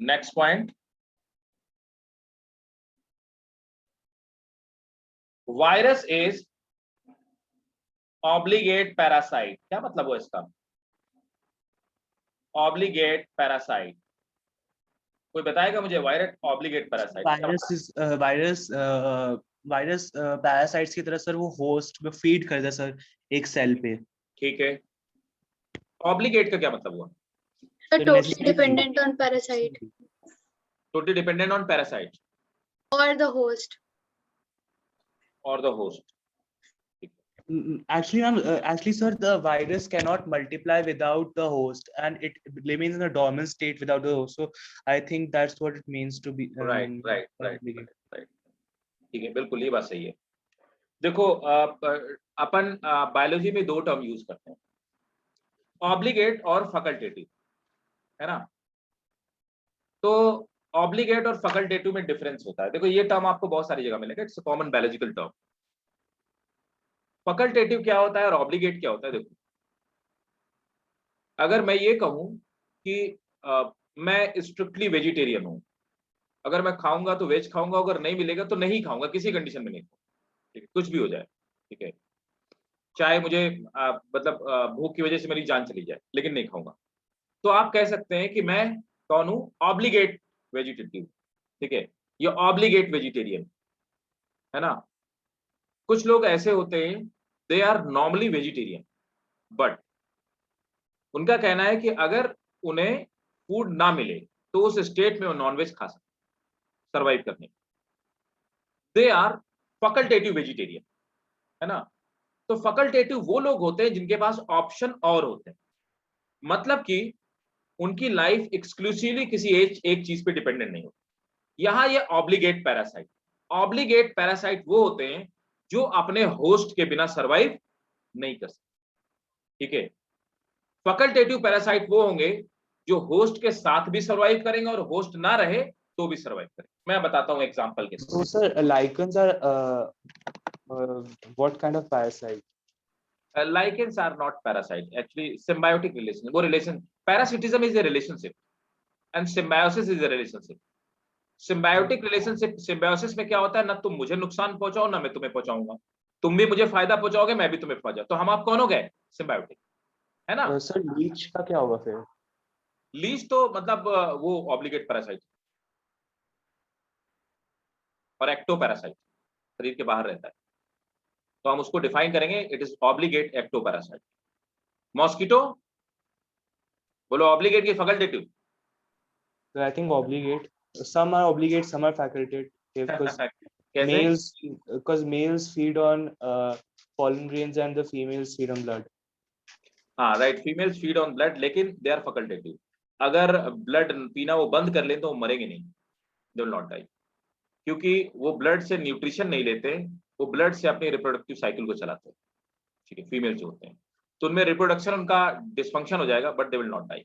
Next point, virus is obligate parasite. क्या मतलब हुआ इसका? obligate parasite. कोई बताएगा मुझे virus obligate parasite? Virus parasites की तरह sir वो होस्ट में फीड करता है सर एक सेल पे। ठीक है, obligate का क्या मतलब हुआ? Totally dependent on parasite Totally dependent on parasite or the host. Actually, sir, the virus cannot multiply without the host, and it remains in a dormant state without the host. So, I think that's what it means to be right. ठीक है, बिल्कुल ये बात सही है। देखो अपन biology में दो टर्म यूज करते हैं, ऑब्लिगेट और फैकल्टेटिव, है ना। तो ऑब्लिगेट और फैकल्टेटिव में डिफरेंस होता है। देखो ये टर्म आपको बहुत सारी जगह मिलेगा, it's a common biological term. Facultative क्या होता है और ऑब्लिगेट क्या होता है? देखो, अगर मैं ये कहूं कि मैं स्ट्रिक्टली वेजिटेरियन हूं, अगर मैं खाऊंगा तो वेज खाऊंगा, अगर नहीं मिलेगा तो नहीं खाऊंगा, किसी कंडीशन में नहीं खाऊंगा, ठीक है, कुछ भी हो जाए, ठीक है, चाहे मुझे मतलब भूख की वजह से मेरी जान चली जाए, लेकिन नहीं खाऊंगा, तो आप कह सकते हैं कि मैं कौन हूं? ऑब्लिगेट वेजिटेटिव, ठीक है, ये ऑब्लिगेट वेजिटेरियन, है ना। कुछ लोग ऐसे होते हैं, they are normally vegetarian, but उनका कहना है कि अगर उन्हें फूड ना मिले तो उस स्टेट में वो नॉनवेज खा सकते सर्वाइव करने, दे आर फैकल्टेटिव वेजिटेरियन, है ना। तो फैकल्टेटिव वो लोग होते हैं जिनके पास ऑप्शन और होते हैं, मतलब कि उनकी लाइफ एक्सक्लूसिवली किसी एक चीज पे डिपेंडेंट नहीं होती। यहां ये ऑब्लिगेट पैरासाइट वो होते हैं जो अपने होस्ट के बिना सर्वाइव नहीं कर सकते, ठीक है। फैकल्टेटिव पैरासाइट वो होंगे जो होस्ट के साथ भी सर्वाइव करेंगे और होस्ट ना रहे तो भी सर्वाइव करेंगे। मैं बताता हूं एग्जांपल के साथ। So, sir, lichens are what kind of parasite? Lichens are not parasite, actually symbiotic relation, वो relation, parasitism is a relationship and symbiosis is a relationship. Symbiotic relationship, symbiosis में क्या होता है, ना तुम मुझे नुकसान पहुंचाओ ना मैं तुम्हें पहुंचाऊंगा, तुम भी मुझे फायदा पहुंचाओगे मैं भी तुम्हें पहुंचाऊं, तो हम आप कौन हो गए? सिम्बायोटिक, है ना। सर लीच का क्या होगा फिर? लीच तो मतलब वो ऑब्लिगेट पैरासाइट और एक्टो पैरासाइट, शरीर के बाहर रहता है, तो हम उसको डिफाइन करेंगे, it is obligate ectoparasite. Mosquito बोलो, ऑब्लिगेट की facultative? So I think obligate. Some are obligate, some are facultative. Because males feed on pollen grains and the females feed on blood. हाँ right, females feed on blood, लेकिन they are facultative. अगर blood पीना वो बंद कर ले तो वो मरेंगे नहीं, दे विल नॉट डाई, क्योंकि वो ब्लड से न्यूट्रिशन नहीं लेते, वो ब्लड से अपनी रिप्रोडक्टिव साइकिल को चलाते हैं, ठीक है। फीमेल जो होते हैं तो उनमें रिप्रोडक्शन उनका डिसफंक्शन हो जाएगा, but they will not die,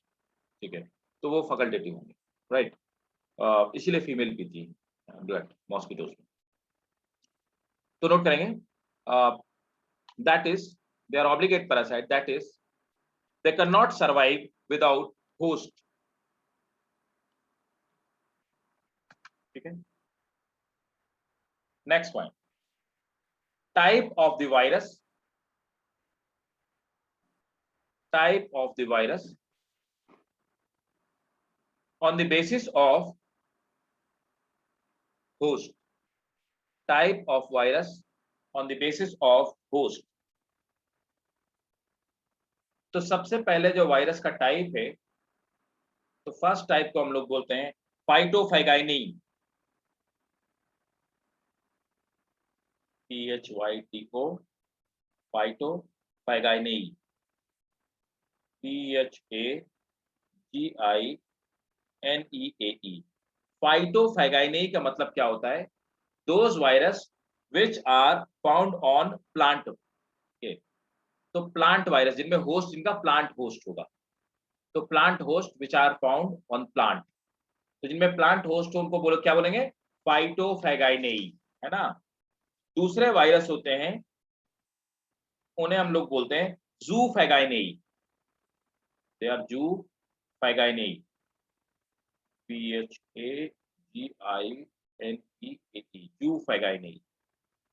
ठीक है, तो वो फैकल्टेटिव होंगे, राइट। इसीलिए फीमेल पीती है ब्लड मॉस्किटोज में। तो नोट करेंगे, that is they are obligate parasite, that is they cannot survive without host, okay. Next point, type of the virus on the basis of host, type of virus on the basis of host. तो सबसे पहले जो virus का type है, तो first type को हम लोग बोलते हैं फाइटोफैगाइनी, PHYTO, फाइटोफैगाइनी, PHAGINEAE। फाइटोफैगाइनी का मतलब क्या होता है? Those virus which are found on plant. तो प्लांट वायरस जिनमें होस्ट, जिनका प्लांट होस्ट होगा, तो plant host which are found on plant, तो जिनमें प्लांट होस्ट हो उनको क्या बोलेंगे? फाइटोफैगाइनेई, है ना। दूसरे वायरस होते हैं, उन्हें हम लोग बोलते हैं ज़ूफैगाइनेई, दे आर ज़ूफैगाइनेई, PHAGINEAE, ज़ूफैगाइनेई।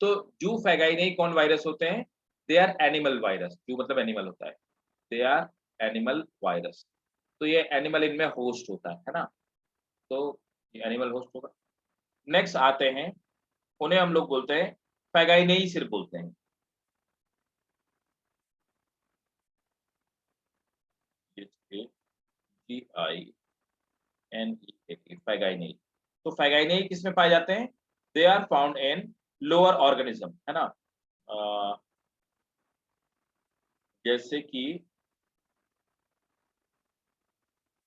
तो ज़ूफैगाइनेई कौन वायरस होते हैं? दे आर एनिमल वायरस, जू मतलब एनिमल होता है, दे आर एनिमल वायरस। तो ये एनिमल इनमें होस्ट होता है ना, तो ये एनिमल होस्ट होगा। नेक्स्ट आते हैं, उन्हें हम लोग बोलते हैं फैगाइनेई, सिर्फ बोलते हैं, फैगाइनेई। तो फैगाइनेई किसमें पाए जाते हैं? They are found in lower organism, है ना। जैसे कि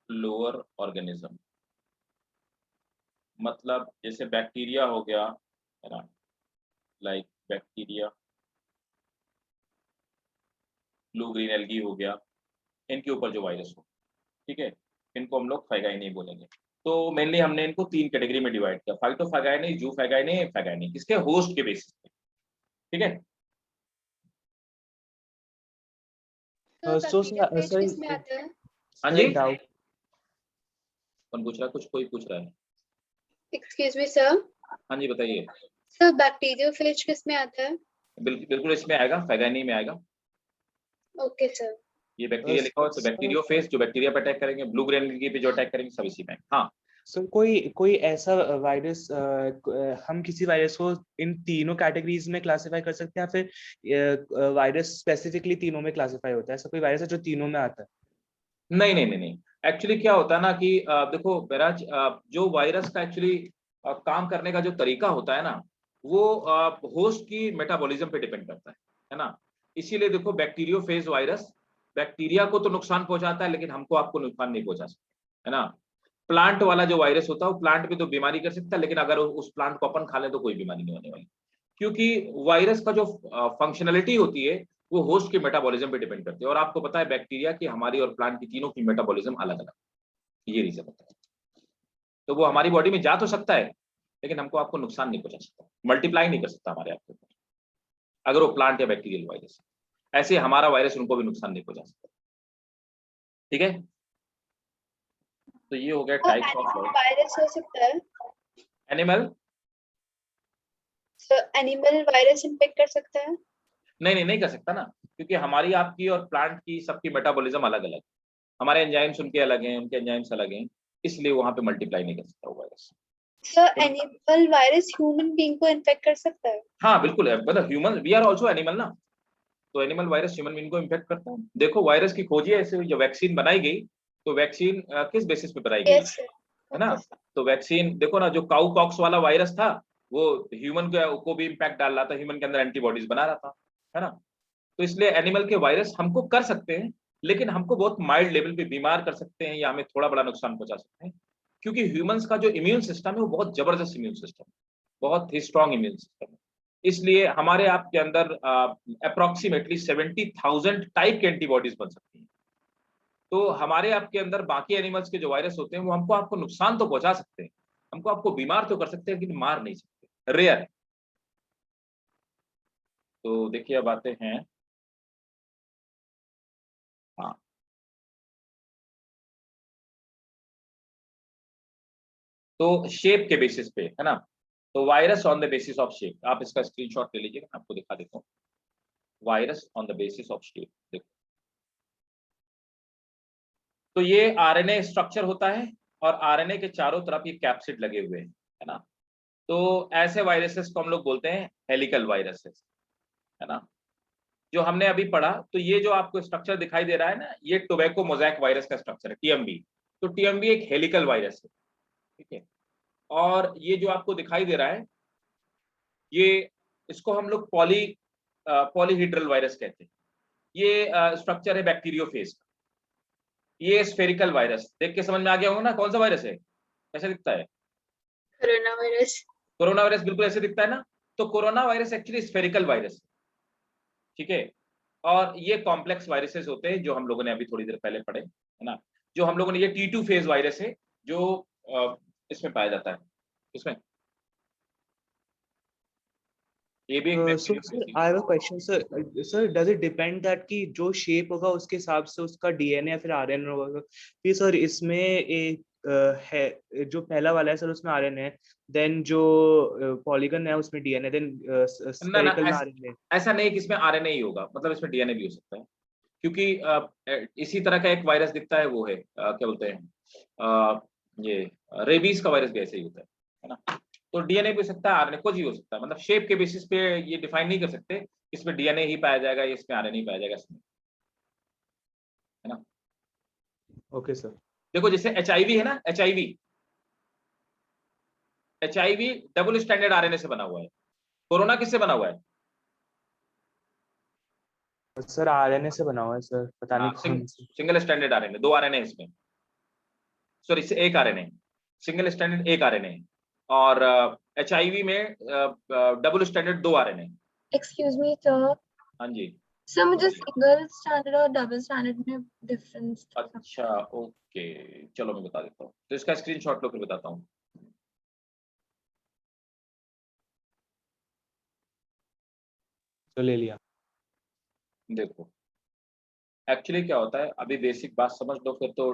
लोअर ऑर्गेनिज्म मतलब जैसे बैक्टीरिया हो गया, है ना, like bacteria, blue green algae हो गया, इनके ऊपर जो वायरस हो, ठीक है, इनको हम लोग फैगाइनेई बोलेंगे। तो मेनली हमने इनको 3 कैटेगरी में डिवाइड किया, फाइटोफैगाइनेई, ज़ूफैगाइनेई, फैगाइनेई, किसके? होस्ट के बेसिस पे, ठीक है। So बैक्टीरिया sir, किस में आता है? हाँ sir, जी, एक doubt. कौन पूछ रहा है? कुछ कोई पूछ रहा है। एक्सक्यूज मी सर, हाँ जी, बताइए। सर बैक्टीरियोफेज किस में आता है? बिल्कुल इसमें आएगा, फैगाइनेई में आएगा। Okay sir. ये बैक्टीरिया लिखा हुआ है, तो बैक्टीरियोफेज जो बैक्टीरिया पे अटैक करेंगे, ब्लू ग्रीन एल्गी पे जो अटैक करेंगे, सब इसी में। हाँ सर कोई ऐसा वायरस, हम किसी वायरस को इन तीनों कैटेगरीज में क्लासिफाई कर सकते हैं, या फिर वायरस स्पेसिफिकली तीनों में क्लासिफाई होता है? ऐसा कोई वायरस है जो तीनों में आता है? नहीं नहीं नहीं नहीं, एक्चुअली क्या होता है ना कि देखो बेराज, जो वायरस का एक्चुअली काम करने का जो तरीका होता है ना, वो होस्ट की मेटाबॉलिज्म पे डिपेंड करता है ना। इसीलिए देखो बैक्टीरियोफेज वायरस बैक्टीरिया को तो नुकसान पहुंचाता है, लेकिन हमको आपको नुकसान नहीं पहुंचा सकता, है ना। प्लांट वाला जो वायरस होता है वो प्लांट पे तो बीमारी कर सकता है, लेकिन अगर उस प्लांट को अपन खा ले तो कोई बीमारी नहीं होने वाली, क्योंकि वायरस का जो फंक्शनलिटी होती है वो होस्ट के मेटाबॉलिज्म पे डिपेंड करती है। और आपको पता है बैक्टीरिया की, हमारी और प्लांट की, तीनों की मेटाबॉलिज्म अलग अलग, ये रीजन होता है। तो वो हमारी बॉडी में जा तो सकता है, लेकिन हमको आपको नुकसान नहीं पहुंचा सकता, मल्टीप्लाई नहीं कर सकता हमारे आपके ऊपर, अगर वो प्लांट या बैक्टीरियल वायरस। ऐसे हमारा वायरस उनको भी नुकसान नहीं पहुंचा सकता, ठीक है। तो ये हो गया टाइप्स ऑफ वायरस हो सकता है animal. Sir, animal virus infect कर सकता है? नहीं कर सकता ना, क्योंकि हमारी, आपकी और प्लांट की सबकी मेटाबॉलिज्म अलग अलग, हमारे एंजाइम्स उनके अलग हैं, उनके एंजाइम्स अलग हैं, इसलिए वहां पे मल्टीप्लाई नहीं कर सकता वो virus. Sir animal virus human being को इन्फेक्ट कर सकता है? हाँ बिल्कुल, मतलब human, we are also animal ना, तो एनिमल वायरस ह्यूमन बीइंग को इम्पैक्ट करता है। देखो वायरस की खोजी ऐसे, जो वैक्सीन बनाई गई, तो वैक्सीन किस बेसिस पे बनाई गई, यस सर। है ना। तो वैक्सीन देखो ना, जो काउ पॉक्स वाला वायरस था वो ह्यूमन को भी इम्पैक्ट डाल रहा था, ह्यूमन के अंदर एंटीबॉडीज बना रहा था, है ना। तो इसलिए एनिमल के वायरस हमको कर सकते हैं, लेकिन हमको बहुत माइल्ड लेवल पे बीमार कर सकते हैं, या हमें थोड़ा बड़ा नुकसान पहुंचा सकते हैं, क्योंकि ह्यूमंस का जो इम्यून सिस्टम है वो बहुत जबरदस्त इम्यून सिस्टम है, बहुत ही स्ट्रॉन्ग इम्यून सिस्टम है। इसलिए हमारे आपके अंदर अप्रोक्सीमेटली 70,000 टाइप के एंटीबॉडीज बन सकती हैं। तो हमारे आपके अंदर बाकी एनिमल्स के जो वायरस होते हैं वो हमको आपको नुकसान तो पहुंचा सकते हैं, हमको आपको बीमार तो कर सकते हैं, लेकिन मार नहीं सकते, रेयर। तो देखिए अब आते हैं, हाँ, तो शेप के बेसिस पे, है ना। तो virus on the basis of shape, आप इसका स्क्रीनशॉट ले लीजिए, आपको दिखा देता हूँ। Virus on the basis of shape, देखो, तो ये आरएनए स्ट्रक्चर होता है, और आरएनए के चारों तरफ ये कैप्सिड लगे हुए हैं, है ना। तो ऐसे वायरसेस को हम लोग बोलते हैं हेलिकल वायरसेस, है ना। जो हमने अभी पढ़ा, तो ये जो आपको स्ट्रक्चर दिखाई दे रहा है ना, ये टोबैको मोज़ेक वायरस का स्ट्रक्चर है, टीएमवी। तो टीएमवी एक हेलिकल वायरस है, ठीक है। और ये जो आपको दिखाई दे रहा है, ये इसको हम लोग पॉलीहीड्रल वायरस कहते हैं। ये स्ट्रक्चर है बैक्टीरियोफेज का। ये स्फेरिकल वायरस देख के समझ में आ गया होगा ना कौन सा वायरस है, कैसे दिखता है। Corona virus. कोरोना वायरस बिल्कुल ऐसे दिखता है ना। तो corona virus actually spherical virus है, ठीक है। और ये कॉम्प्लेक्स वायरसेस होते हैं जो हम लोगों ने अभी थोड़ी देर पहले पढ़े, है ना। जो हम लोगों ने, ये T2 फेज वायरस है जो इसमें पाया जाता है, इसमें ये भी एक So sir, I have a question, sir. Sir, does it depend that कि जो shape होगा उसके हिसाब से उसका DNA या फिर RNA होगा? फिर सर इसमें एक है जो पहला वाला है सर, उसमें RNA है, then जो पॉलीगन है उसमें DNA, then ना spherical में RNA। ऐसा नहीं कि इसमें आरएनए ही होगा, मतलब इसमें डीएनए भी हो सकता है, क्योंकि इसी तरह का एक वायरस दिखता है, वो है क्या बोलते हैं, ये रेबीज का वायरस भी ऐसे ही होता है ना। तो डीएनए भी हो सकता है, आरएनए कुछ भी हो सकता है, मतलब शेप के बेसिस पे ये डिफाइन नहीं कर सकते इसमें डीएनए ही पाया जाएगा या इसमें आरएनए ही पाया जाएगा, इसमें, है ना। Okay sir। देखो जैसे एचआईवी है ना, एचआईवी डबल स्टैंडर्ड आरएनए से बना हुआ है। कोरोना किससे बना हुआ है? सर RNA से बना हुआ है सर, पता नहीं कौन से। सिंगल स्टैंडर्ड आरएनए, 2 आरएनए इसमें, सॉरी एक आरएनए, सिंगल स्टैंडर्ड एक आरएनए। और एचआईवी में double standard 2 RNA. Excuse me, sir. हाँ जी। सर मुझे सिंगल स्टैंडर्ड और डबल स्टैंडर्ड में डिफरेंस। अच्छा ओके, चलो मैं बता देता हूँ, तो इसका स्क्रीनशॉट लो फिर बताता हूँ। तो ले लिया। देखो एक्चुअली क्या होता है, अभी बेसिक बात समझ लो, फिर तो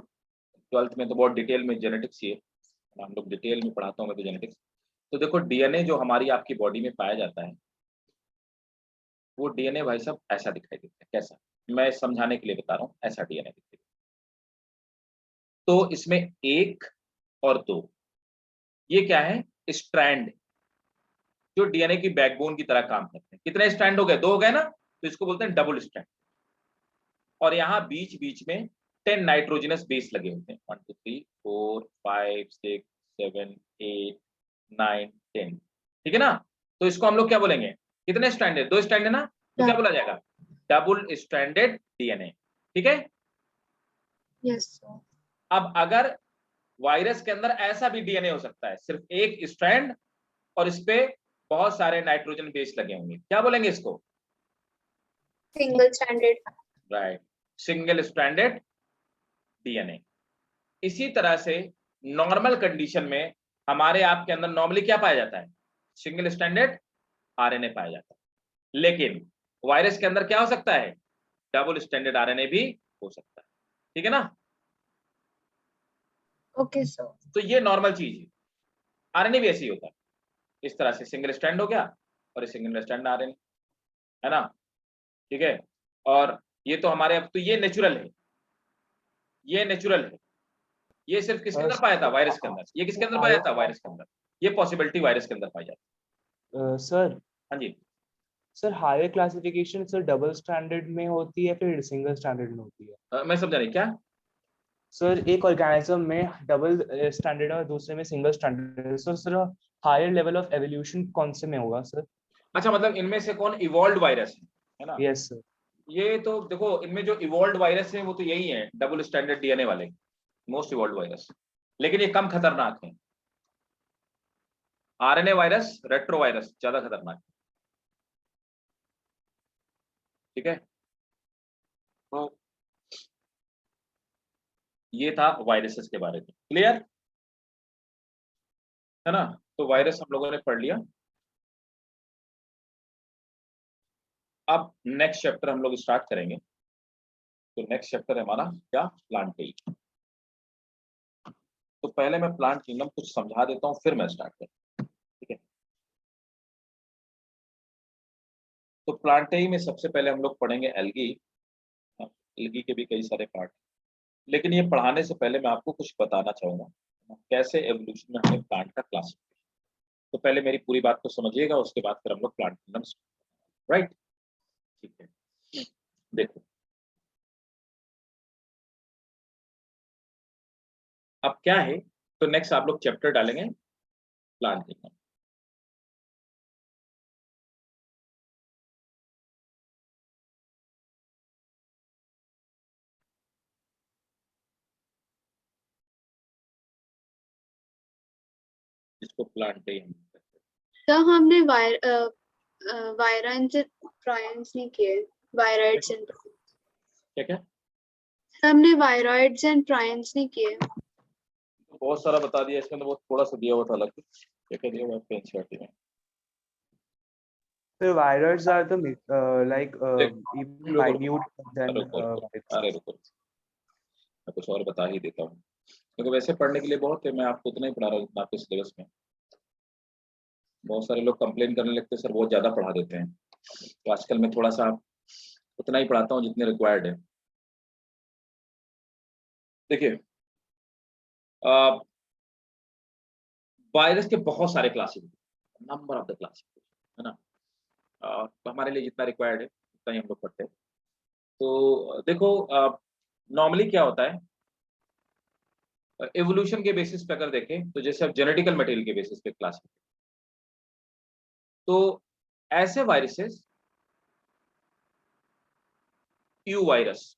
12th में तो बहुत डिटेल में जेनेटिक्स ही है, हम लोग डिटेल में पढ़ाता हूँ मैं तो जेनेटिक्स। तो देखो डीएनए जो हमारी आपकी बॉडी में पाया जाता है, वो डीएनए भाई साहब ऐसा दिखाई देता है। कैसा, मैं समझाने के लिए बता रहा हूँ, ऐसा डीएनए दिखाई देता है। तो इसमें 1 और 2, ये क्या है, स्ट्रैंड, जो डीएनए की बैकबोन की तरह काम करते हैं। कितने स्ट्रैंड हो गए, 2 हो गए ना, तो इसको बोलते हैं डबल स्ट्रैंड। और यहाँ बीच बीच में 10 नाइट्रोजनस बेस लगे होते हैं, 1 2 3 4 5 6 7 8 9 10, ठीक है ना। तो इसको हम लोग क्या बोलेंगे, कितने स्ट्रैंड है, 2 स्ट्रैंड है ना, तो क्या बोला जाएगा, डबल स्ट्रैंडेड डीएनए, ठीक है। Yes sir. अब अगर वायरस के अंदर ऐसा भी डीएनए हो सकता है, सिर्फ एक स्ट्रैंड और इस पे बहुत सारे नाइट्रोजन बेस लगे होंगे, क्या बोलेंगे इसको, single standard. Right, single stranded DNA. इसी तरह से नॉर्मल कंडीशन में हमारे आपके अंदर नॉर्मली क्या पाया जाता है, सिंगल स्ट्रैंडेड आरएनए पाया जाता है। लेकिन वायरस के अंदर क्या हो सकता है, डबल स्ट्रैंडेड आरएनए भी हो सकता है, ठीक है ना। Okay sir. तो ये नॉर्मल चीज है, आरएनए भी ऐसे ही होता है, इस तरह से सिंगल स्ट्रैंड हो गया और ये सिंगल स्ट्रैंड आरएनए, है ना, ठीक है। और ये तो हमारे, अब तो ये नेचुरल है, ये नेचुरल है, ये सिर्फ किसके अंदर पाया था, वायरस के अंदर। ये किसके अंदर पाया था, वायरस के अंदर। ये पॉसिबिलिटी वायरस के अंदर पाई जाती है। सर हाँ जी, sir higher classification sir double standard में होती है फिर सिंगल स्टैंडर्ड में होती है? मैं समझा नहीं क्या। सर एक ऑर्गेनिज्म में डबल स्टैंडर्ड है और दूसरे में सिंगल स्टैंडर्ड है, sir higher level of evolution कौन से में होगा सर? अच्छा, मतलब इनमें से कौन इवॉल्व वायरस है ना। Yes sir. ये तो देखो, इनमें जो इवॉल्व वायरस है वो तो यही है, डबल स्टैंडर्ड डीएनए वाले, मोस्ट इवॉल्व वायरस। लेकिन ये कम खतरनाक है, आरएनए वायरस, रेट्रो वायरस ज्यादा खतरनाक है, ठीक है। तो ये था वायरसेस के बारे में, क्लियर है ना। तो वायरस हम लोगों ने पढ़ लिया। अब नेक्स्ट चैप्टर हम लोग स्टार्ट करेंगे। तो नेक्स्ट चैप्टर है हमारा क्या, प्लांटेई। तो पहले मैं प्लांट किंगडम कुछ समझा देता हूँ, फिर मैं स्टार्ट करूँ, ठीक है। तो प्लांटेई में सबसे पहले हम लोग पढ़ेंगे एल्गी। एल्गी के भी कई सारे पार्ट, लेकिन ये पढ़ाने से पहले मैं आपको कुछ बताना चाहूंगा कैसे एवोल्यूशन में हमें प्लांट का क्लासिफिकेशन, तो पहले मेरी पूरी बात को समझिएगा, उसके बाद फिर हम लोग प्लांट किंगडम, राइट? ठीक है, देखो अब क्या है, तो नेक्स्ट आप लोग चैप्टर डालेंगे प्लांट किंगडम। इसको प्लांट तो हमने वायराइड्स एंड प्रायंस नहीं किए, वायराइड्स एंड क्या क्या हमने वायराइड्स एंड प्रायंस नहीं किए। तो बहुत सारा बता दिया इसमें, तो बहुत थोड़ा सा दिया हुआ था अलग, क्या क्या दिया हुआ है एनसीईआरटी में। So viruses are the like even रुको, minute than रुको, अरे रुको, मैं कुछ और बता ही देता हूँ, क्योंकि वैसे पढ़ने के लिए बहुत है, मैं आपको उतना ही पढ़ा रहा हूँ जितना आपके सिलेबस में। बहुत सारे लोग कंप्लेन करने लगते हैं सर बहुत ज्यादा पढ़ा देते हैं, तो आजकल मैं थोड़ा सा उतना ही पढ़ाता हूँ जितने रिक्वायर्ड है। देखिए वायरस के बहुत सारे classes, number of the classes, है ना? तो हमारे लिए जितना रिक्वायर्ड है उतना ही हम लोग पढ़ते हैं। तो देखो नॉर्मली क्या होता है, एवोल्यूशन के बेसिस पे अगर देखें तो जैसे अब जेनेटिकल मटेरियल के बेसिस पे क्लास, तो ऐसे वायरसेस, यू वायरस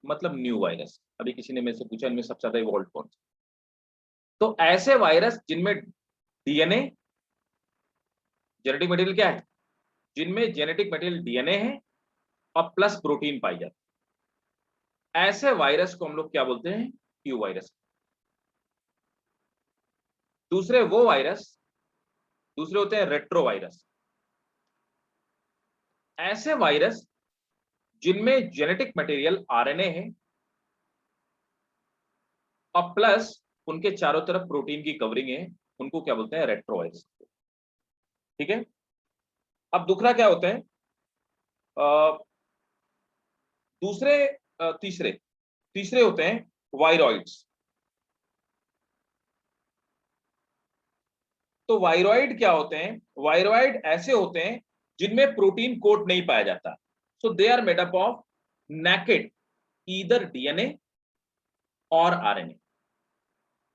मतलब न्यू वायरस, अभी किसी ने मेरे से पूछा इनमें सबसे ज्यादा इवॉल्व कौन सा, तो ऐसे वायरस जिनमें डीएनए, जेनेटिक मटेरियल क्या है, जिनमें जेनेटिक मटेरियल डीएनए है और प्लस प्रोटीन पाई जाती है, ऐसे वायरस को हम लोग क्या बोलते हैं, यू वायरस। दूसरे वो वायरस, दूसरे होते हैं रेट्रो वायरस, ऐसे वायरस जिनमें जेनेटिक मटेरियल आरएनए है और प्लस उनके चारों तरफ प्रोटीन की कवरिंग है, उनको क्या बोलते हैं, रेट्रो वायरस। ठीक है, अब दूसरा क्या होता है, दूसरे तीसरे तीसरे होते हैं वायरॉइड्स। तो वायरॉइड क्या होते हैं, वायरॉइड ऐसे होते हैं जिनमें प्रोटीन कोट नहीं पाया जाता, so they are made up of naked either DNA और आरएनए।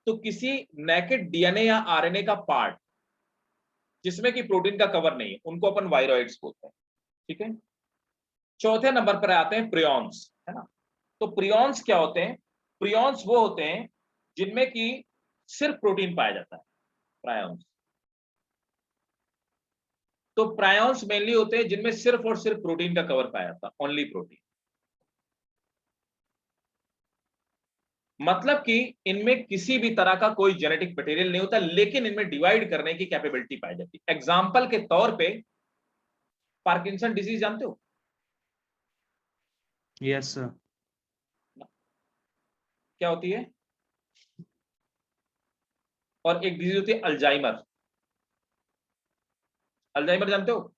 तो किसी नेकेड डीएनए या आरएनए का पार्ट जिसमें कि प्रोटीन का कवर नहीं है, उनको अपन वायरॉइड्स बोलते हैं। ठीक है, चौथे नंबर पर आते हैं प्रियॉन्स, है ना? तो प्रियॉन्स क्या होते हैं, प्रियॉन्स वो होते हैं जिनमें कि सिर्फ प्रोटीन पाया जाता है, प्रायॉन्स। तो प्रायॉन्स मेनली होते हैं जिनमें सिर्फ और सिर्फ प्रोटीन का कवर पाया जाता है, ओनली प्रोटीन। मतलब कि इनमें किसी भी तरह का कोई जेनेटिक मटेरियल नहीं होता, लेकिन इनमें डिवाइड करने की कैपेबिलिटी पाई जाती है। एग्जाम्पल के तौर पे पार्किंसन डिजीज जानते हो? Yes sir. क्या होती है? और एक डिजीज होती है अल्जाइमर। अल्जाइमर जानते हो?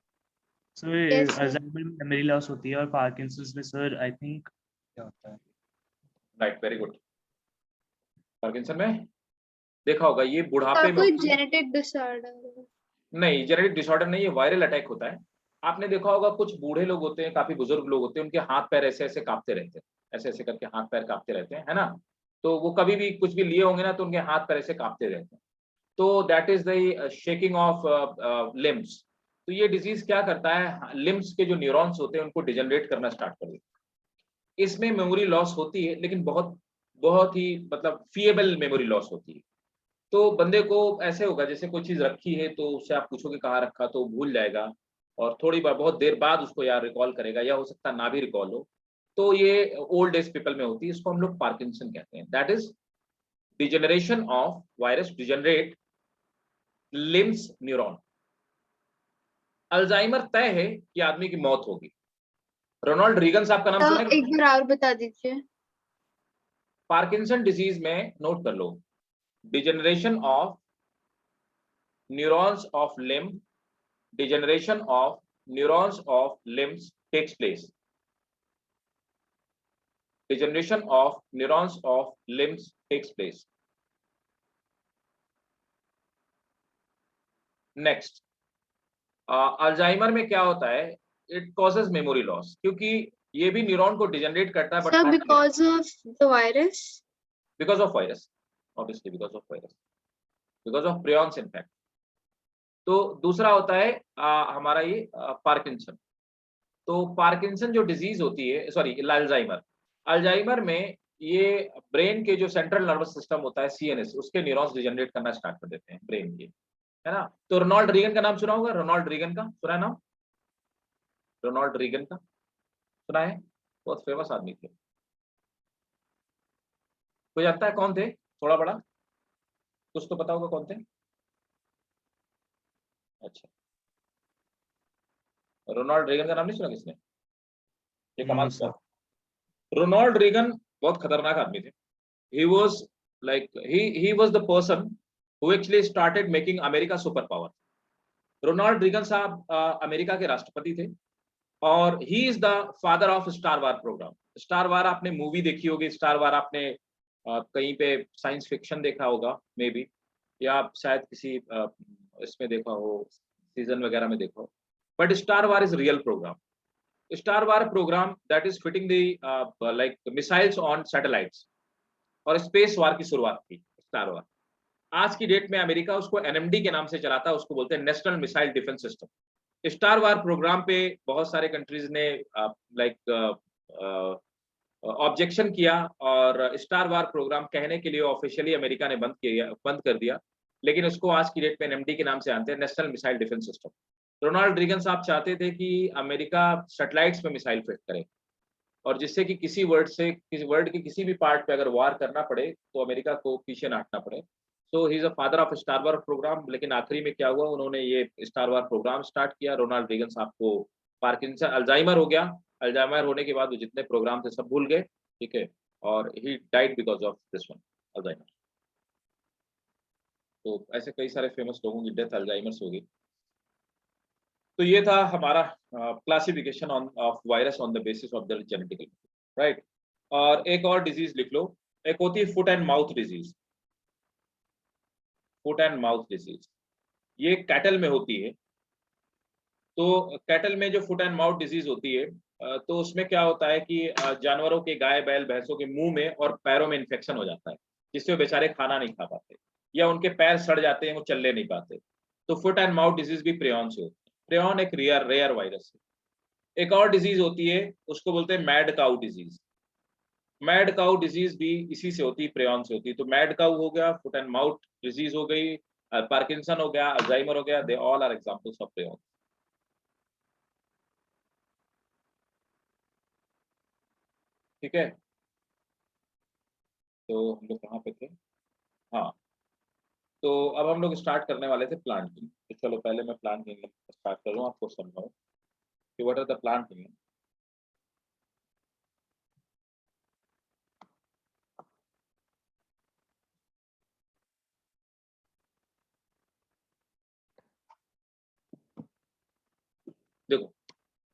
Sir Yes, sir. अल्जाइमर में मेमोरी लॉस होती है और पार्किंसंस में सर आई थिंक क्या होता है। Right, very good. पार्किंसन में देखा होगा ये बुढ़ापे में कोई होती है। Genetic disorder? नहीं, जेनेटिक डिसऑर्डर नहीं, ये वायरल अटैक होता है। आपने देखा होगा कुछ बूढ़े लोग होते हैं, काफी बुजुर्ग लोग होते हैं, उनके हाथ पैर ऐसे ऐसे कांपते रहते हैं, ऐसे ऐसे करके हाथ पैर कांपते रहते हैं, है ना? तो वो कभी भी कुछ भी लिए होंगे ना, तो उनके हाथ पैर ऐसे कांपते रहते हैं, तो that is the shaking of limbs. तो ये डिजीज क्या करता है, लिम्स के जो न्यूरॉन्स होते हैं उनको डिजनरेट करना स्टार्ट कर देता है। इसमें मेमोरी लॉस होती है, लेकिन बहुत बहुत ही मतलब फीएबल मेमोरी लॉस होती है। तो बंदे को ऐसे होगा जैसे कोई चीज रखी है तो उससे आप पूछोगे कहाँ रखा, तो भूल जाएगा, और थोड़ी बार बहुत देर बाद उसको यार रिकॉल करेगा, या हो सकता ना भी रिकॉल हो। तो ये ओल्ड एज पीपल में होती है, इसको हम लोग पार्किंसन कहते हैं। That is degeneration of virus degenerate limbs neuron. Alzheimer तय है कि आदमी की मौत होगी। रोनाल्ड रीगन साहब का नाम सुना है? एक बार और बता दीजिए। पार्किंसन डिजीज में नोट कर लो, degeneration of neurons of limb, degeneration of neurons of limbs takes place. Degeneration of neurons of limbs takes place. Next, Alzheimer में क्या होता है, इट कॉजेज मेमोरी लॉस, क्योंकि ये भी न्यूरॉन को डिजनरेट करता है, Sir, because of the virus. Because of virus, obviously because of virus, because of prions in fact. तो दूसरा होता है हमारा ये पार्किंसन। तो पार्किंसन जो डिजीज होती है, सॉरी अल्जाइमर, अल्जाइमर में ये ब्रेन के जो सेंट्रल नर्वस सिस्टम होता है सीएनएस, उसके न्यूरॉन्स डिजनरेट करना स्टार्ट कर देते हैं ब्रेन के, है ना। तो रोनाल्ड रीगन का नाम सुना होगा, रोनाल्ड रीगन का सुना है नाम, रोनाल्ड रीगन का सुना है, बहुत फेमस आदमी थे। कोई जानता है कौन थे, थोड़ा बड़ा कुछ तो पता होगा कौन थे। अच्छा, रोनाल्ड रीगन का नाम नहीं सुना किसने, ये कमाल नहीं सर। रोनाल्ड रीगन बहुत खतरनाक आदमी थे। he was he was the person who actually started making America super power। Ronald Reagan साहब अमेरिका के राष्ट्रपति थे, और he is the father of star war program. Star war आपने मूवी देखी होगी, स्टार वार आपने कहीं पे साइंस फिक्शन देखा होगा मे बी, या आप शायद किसी इसमें देखा हो, सीजन वगैरह में देखा हो, but star war is real program. Star war program that is fitting the like missiles on satellites, और स्पेस वार की शुरुआत की स्टार वार। आज की डेट में अमेरिका उसको एनएमडी के नाम से चलाता है, उसको बोलते हैं national missile defence system. Star war program पे बहुत सारे कंट्रीज ने ऑब्जेक्शन किया, और स्टार वार प्रोग्राम कहने के लिए ऑफिशियली अमेरिका ने बंद कर दिया, लेकिन उसको आज की डेट में एनएमडी के नाम से जानते हैं, national missile defence system. Ronald Reagan साहब चाहते थे कि अमेरिका सैटेलाइट्स पे मिसाइल फिट करे, और जिससे कि किसी वर्ल्ड के किसी भी पार्ट पे अगर वार करना पड़े तो अमेरिका को पीछे ना हटना पड़े। So he is a father of star war program. लेकिन आखिरी में क्या हुआ, उन्होंने ये स्टार वार प्रोग्राम स्टार्ट किया, रोनाल्ड रीगन साहब को पार्किंसन अल्जाइमर हो गया। अल्जाइमर होने के बाद वो जितने प्रोग्राम थे सब भूल गए, ठीक है, और he died because of this one, Alzheimer. तो ऐसे कई सारे फेमस लोगों की डेथ अल्जाइमर से होगी। तो ये था हमारा classification of virus on the basis of the genetical, right. और एक और डिजीज लिख लो, एक होती है foot and mouth disease. Foot and mouth disease ये कैटल में होती है। तो कैटल में जो फुट एंड माउथ डिजीज होती है, तो उसमें क्या होता है कि जानवरों के, गाय बैल भैंसों के मुंह में और पैरों में इन्फेक्शन हो जाता है, जिससे वो बेचारे खाना नहीं खा पाते, या उनके पैर सड़ जाते हैं, वो चलने नहीं पाते। तो फुट एंड माउथ डिजीज भी प्रियॉन से होती है। प्रियॉन एक रेयर वायरस है। एक और डिजीज होती है, उसको बोलते हैं mad cow disease. Mad cow disease भी इसी से होती है, प्रियॉन से होती है। तो मैड काउ हो गया, फुट एंड माउथ डिजीज हो गई, पार्किंसन हो गया, अल्जाइमर हो गया, they all are examples of prion. ठीक है, तो हम लोग कहाँ पे थे, हाँ। तो अब हम लोग स्टार्ट करने वाले थे प्लांट किंगडम। तो चलो पहले मैं प्लांट किंगडम स्टार्ट कर रहा हूँ, आपको समझाऊं कि what are the plant kingdom. देखो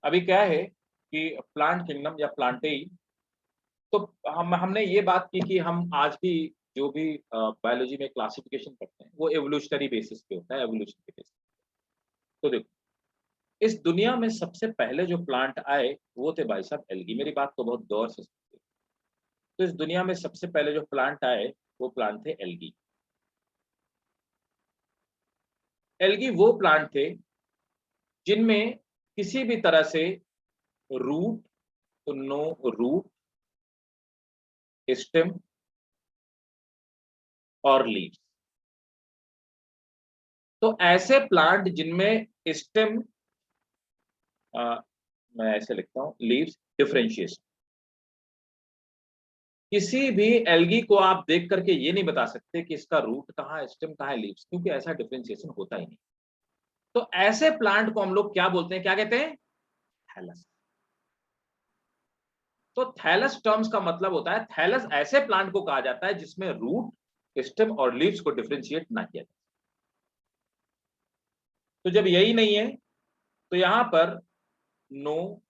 अभी क्या है कि प्लांट किंगडम या प्लांटेई, तो हमने ये बात की कि हम आज भी जो भी बायोलॉजी में क्लासिफिकेशन करते हैं वो एवोल्यूशनरी बेसिस पे होता है, एवोल्यूशन के बेसिस। तो देखो इस दुनिया में सबसे पहले जो प्लांट आए वो थे भाई साहब एल्गी। मेरी बात को बहुत गौर से सुनिए। तो इस दुनिया में सबसे पहले जो प्लांट आए वो प्लांट थे एल्गी। एल्गी वो प्लांट थे जिनमें किसी भी तरह से रूट, तो नो रूट, स्टेम और लीव्स। तो ऐसे प्लांट जिनमें स्टेम, मैं ऐसे लिखता हूं, लीव्स, डिफरेंशिएशन। किसी भी एल्गी को आप देख करके ये नहीं बता सकते कि इसका रूट कहाँ है, स्टेम कहाँ है, लीव्स, क्योंकि ऐसा डिफरेंशिएशन होता ही नहीं। तो ऐसे प्लांट को हम लोग क्या बोलते हैं, क्या कहते हैं, थैलस। तो थैलस टर्म्स का मतलब होता है, थैलस ऐसे प्लांट को कहा जाता है जिसमें रूट, स्टेम और लीव्स को डिफरेंशिएट ना किया जाए। तो जब यही नहीं है तो यहां पर नो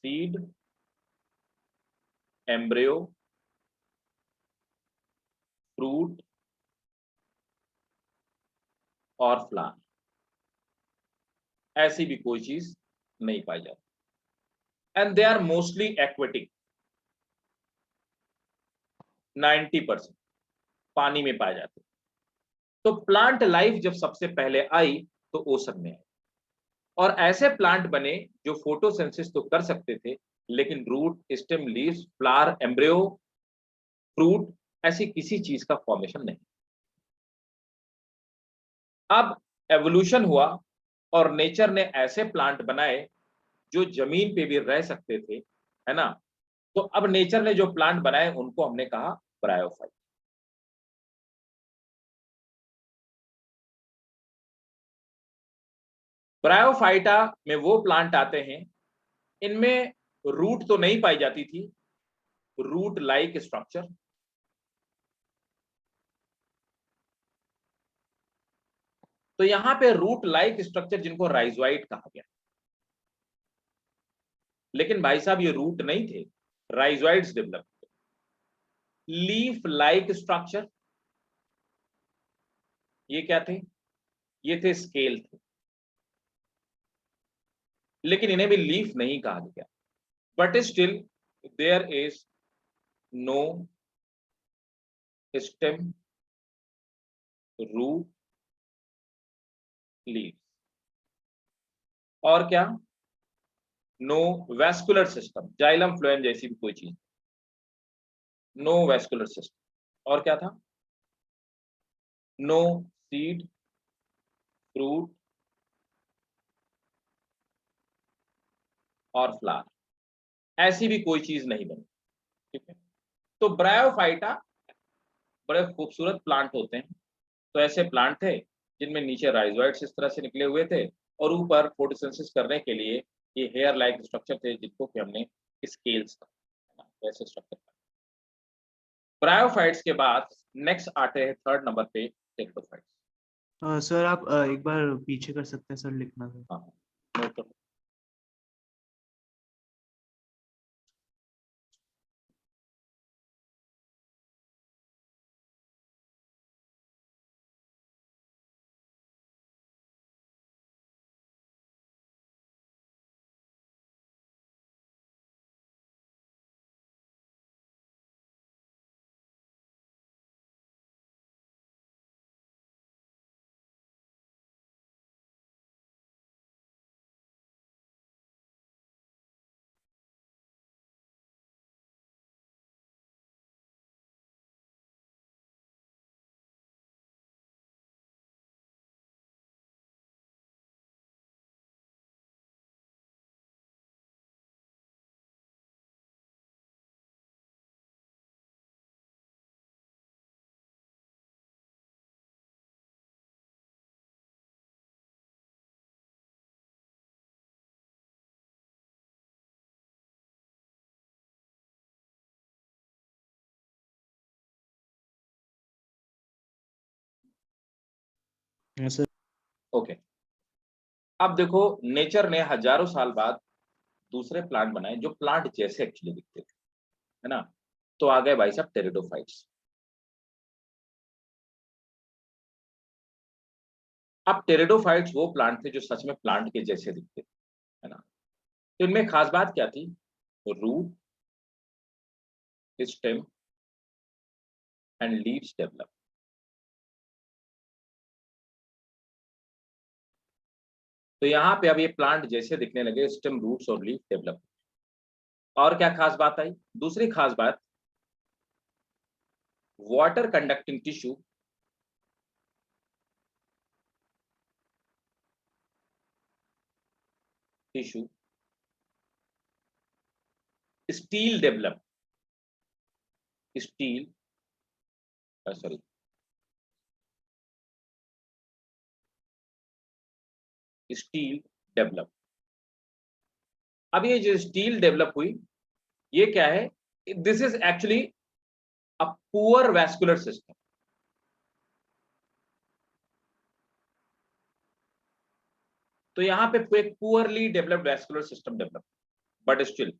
सीड, एम्ब्रियो, फ्रूट और फ्लावर, ऐसी भी कोई चीज नहीं पाई जाती। And they are mostly aquatic, 90% पानी में पाए जाते। तो प्लांट लाइफ जब सबसे पहले आई तो ओशन में आई, और ऐसे प्लांट बने जो फोटोसिंथेसिस तो कर सकते थे, लेकिन root, stem, leaves, flower, embryo, fruit, ऐसी किसी चीज का फॉर्मेशन नहीं। अब एवोल्यूशन हुआ और नेचर ने ऐसे प्लांट बनाए जो जमीन पे भी रह सकते थे, है ना। तो अब नेचर ने जो प्लांट बनाए उनको हमने कहा ब्रायोफाइट। ब्रायोफाइटा में वो प्लांट आते हैं, इनमें रूट तो नहीं पाई जाती थी, रूट लाइक स्ट्रक्चर, तो यहां पे रूट लाइक स्ट्रक्चर जिनको राइजोइट कहा गया। लेकिन भाई साहब ये रूट नहीं थे, राइजोइड्स डेवलप हुए। लीफ लाइक स्ट्रक्चर, ये क्या थे? ये थे स्केल थे, लेकिन इन्हें भी लीफ नहीं कहा गया। But still there is no stem, root, leaf, और क्या? No vascular system, xylem phloem जैसी भी कोई चीज, नो वैस्कुलर सिस्टम। और क्या था? नो सीड, फ्रूट और फ्लावर, ऐसी भी कोई चीज नहीं बनी। ठीक है, तो ब्रायोफाइटा बड़े खूबसूरत प्लांट होते हैं। तो ऐसे प्लांट थे जिनमें नीचे राइजोइड्स इस तरह से निकले हुए थे, और ऊपर फोटोसिंथेसिस करने के लिए ये हेयर लाइक स्ट्रक्चर थे, जिनको कि हमने स्केल्स कहा, वैसे स्ट्रक्चर। ब्रायोफाइट्स के बाद नेक्स्ट आते हैं थर्ड नंबर पे टेरिडोफाइट्स। सर आप एक बार पीछे कर सकते हैं सर, लिखना सर। हाँ, नोट करो। सर ओके, अब देखो, नेचर ने हजारों साल बाद दूसरे प्लांट बनाए जो प्लांट जैसे एक्चुअली दिखते थे, है ना। तो आ गए भाई साहब टेरिडोफाइट्स। अब टेरिडोफाइट्स वो प्लांट थे जो सच में प्लांट के जैसे दिखते थे, है ना। तो इनमें खास बात क्या थी? Root, stem and leaves develop. तो यहाँ पे अब ये प्लांट जैसे दिखने लगे, स्टेम, रूट्स और लीफ डेवलप। और क्या खास बात आई? दूसरी खास बात, water conducting tissue, stele develop, stele sorry stele develop. अब ये जो स्टील डेवलप हुई, ये क्या है? This is actually a poor vascular system. तो यहाँ पे एक poorly developed vascular system develop, but still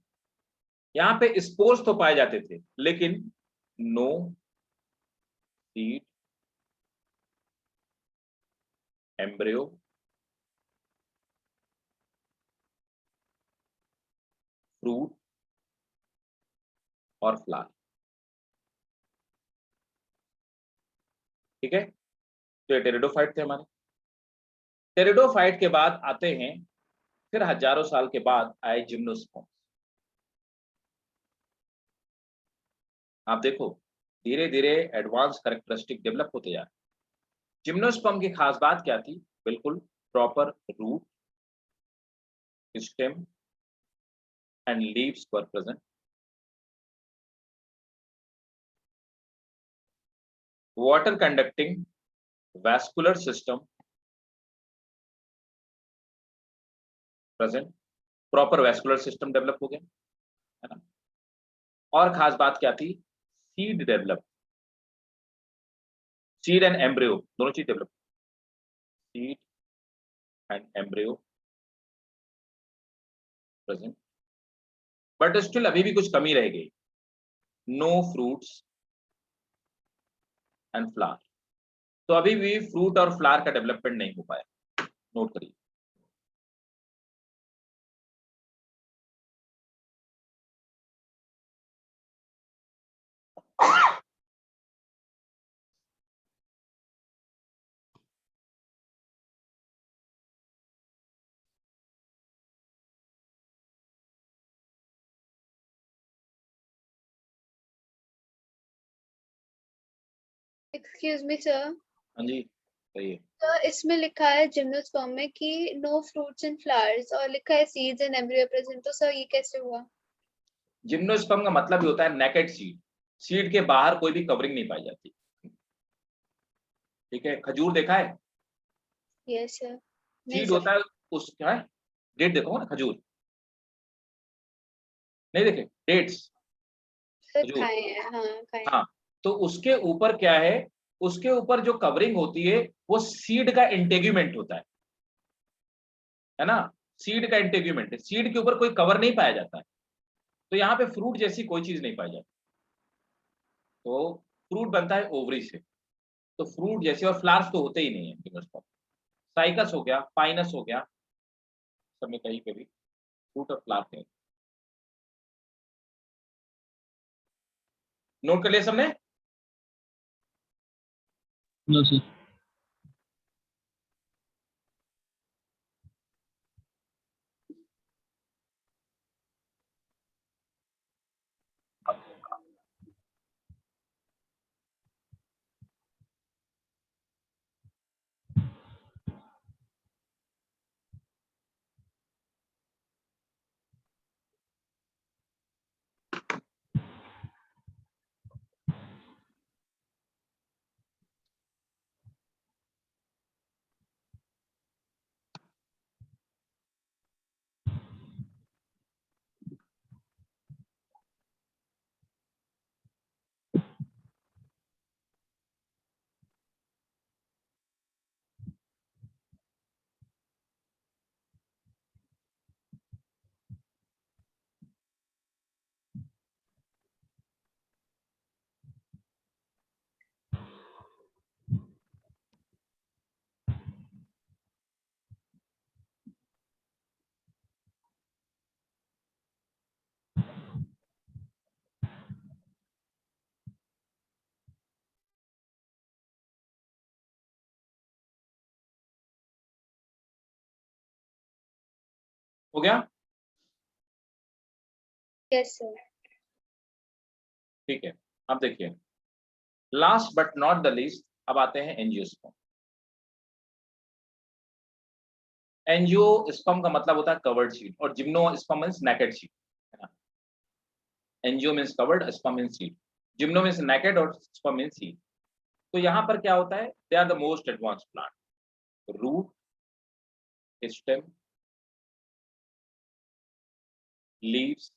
यहाँ पे स्पोर्स तो पाए जाते थे, लेकिन नो सीड, एम्ब्रियो, फ्रूट और फ्लावर। ठीक है, तो ये टेरिडोफाइट थे हमारे। टेरिडोफाइट के बाद आते हैं, फिर हजारों साल के बाद आए जिम्नोस्पर्म। आप देखो धीरे धीरे एडवांस कैरेक्टरिस्टिक डेवलप होते जा रहे हैं। जिम्नोस्पर्म की खास बात क्या थी? बिल्कुल proper root, stem and leaves were present. Water conducting vascular system present, proper vascular system develop हो गया, है ना। और खास बात क्या थी? Seed develop, seed and embryo दोनों चीज develop, seed and embryo present. But still अभी भी कुछ कमी रह गई, नो फ्रूट्स एंड फ्लावर। तो अभी भी फ्रूट और फ्लावर का डेवलपमेंट नहीं हो पाया, नोट करिए। Excuse me, sir. हाँ जी, सही है। Sir, इसमें लिखा है जिम्नोस्पर्म में कि no fruits and flowers और लिखा है seeds and embryo present, तो सर ये कैसे हुआ? जिम्नोस्पर्म का मतलब ही होता है नेकेड सीड, सीड के बाहर कोई भी कवरिंग नहीं पाई जाती। ठीक है, खजूर देखा है? Yes, sir. नहीं सीड सर, होता है, उस क्या है, डेट देखो ना, खजूर नहीं देखे? डेट्स, सर खजूर, खाए हैं, हाँ खाए हैं। हाँ। तो उसके ऊपर क्या है, उसके ऊपर जो कवरिंग होती है वो सीड का इंटेग्यूमेंट होता है ना। सीड का इंटेग्यूमेंट है, सीड के ऊपर कोई कवर नहीं पाया जाता है। तो यहाँ पे फ्रूट जैसी कोई चीज नहीं पाई जाती। तो फ्रूट बनता है ओवरी से, तो फ्रूट जैसे, और फ्लावर्स तो होते ही नहीं है। साइकस हो गया, पाइनस हो गया, सब में कहीं पे भी फ्रूट और फ्लावर थे। नोट कर लिया सबने? No sir. हो गया? Yes, sir. ठीक है, अब देखिए last but not the least, अब आते हैं एंजियोस्पर्म। एंजियोस्पर्म का मतलब होता है कवर्ड सीड, और जिम्नोस्पर्म मींस नेकेड सीड, है ना। Angio means covered, sperm means seed, gymno means naked और स्पर्म मींस सीड। तो यहाँ पर क्या होता है? They are the most advance plant, root, stem, leaves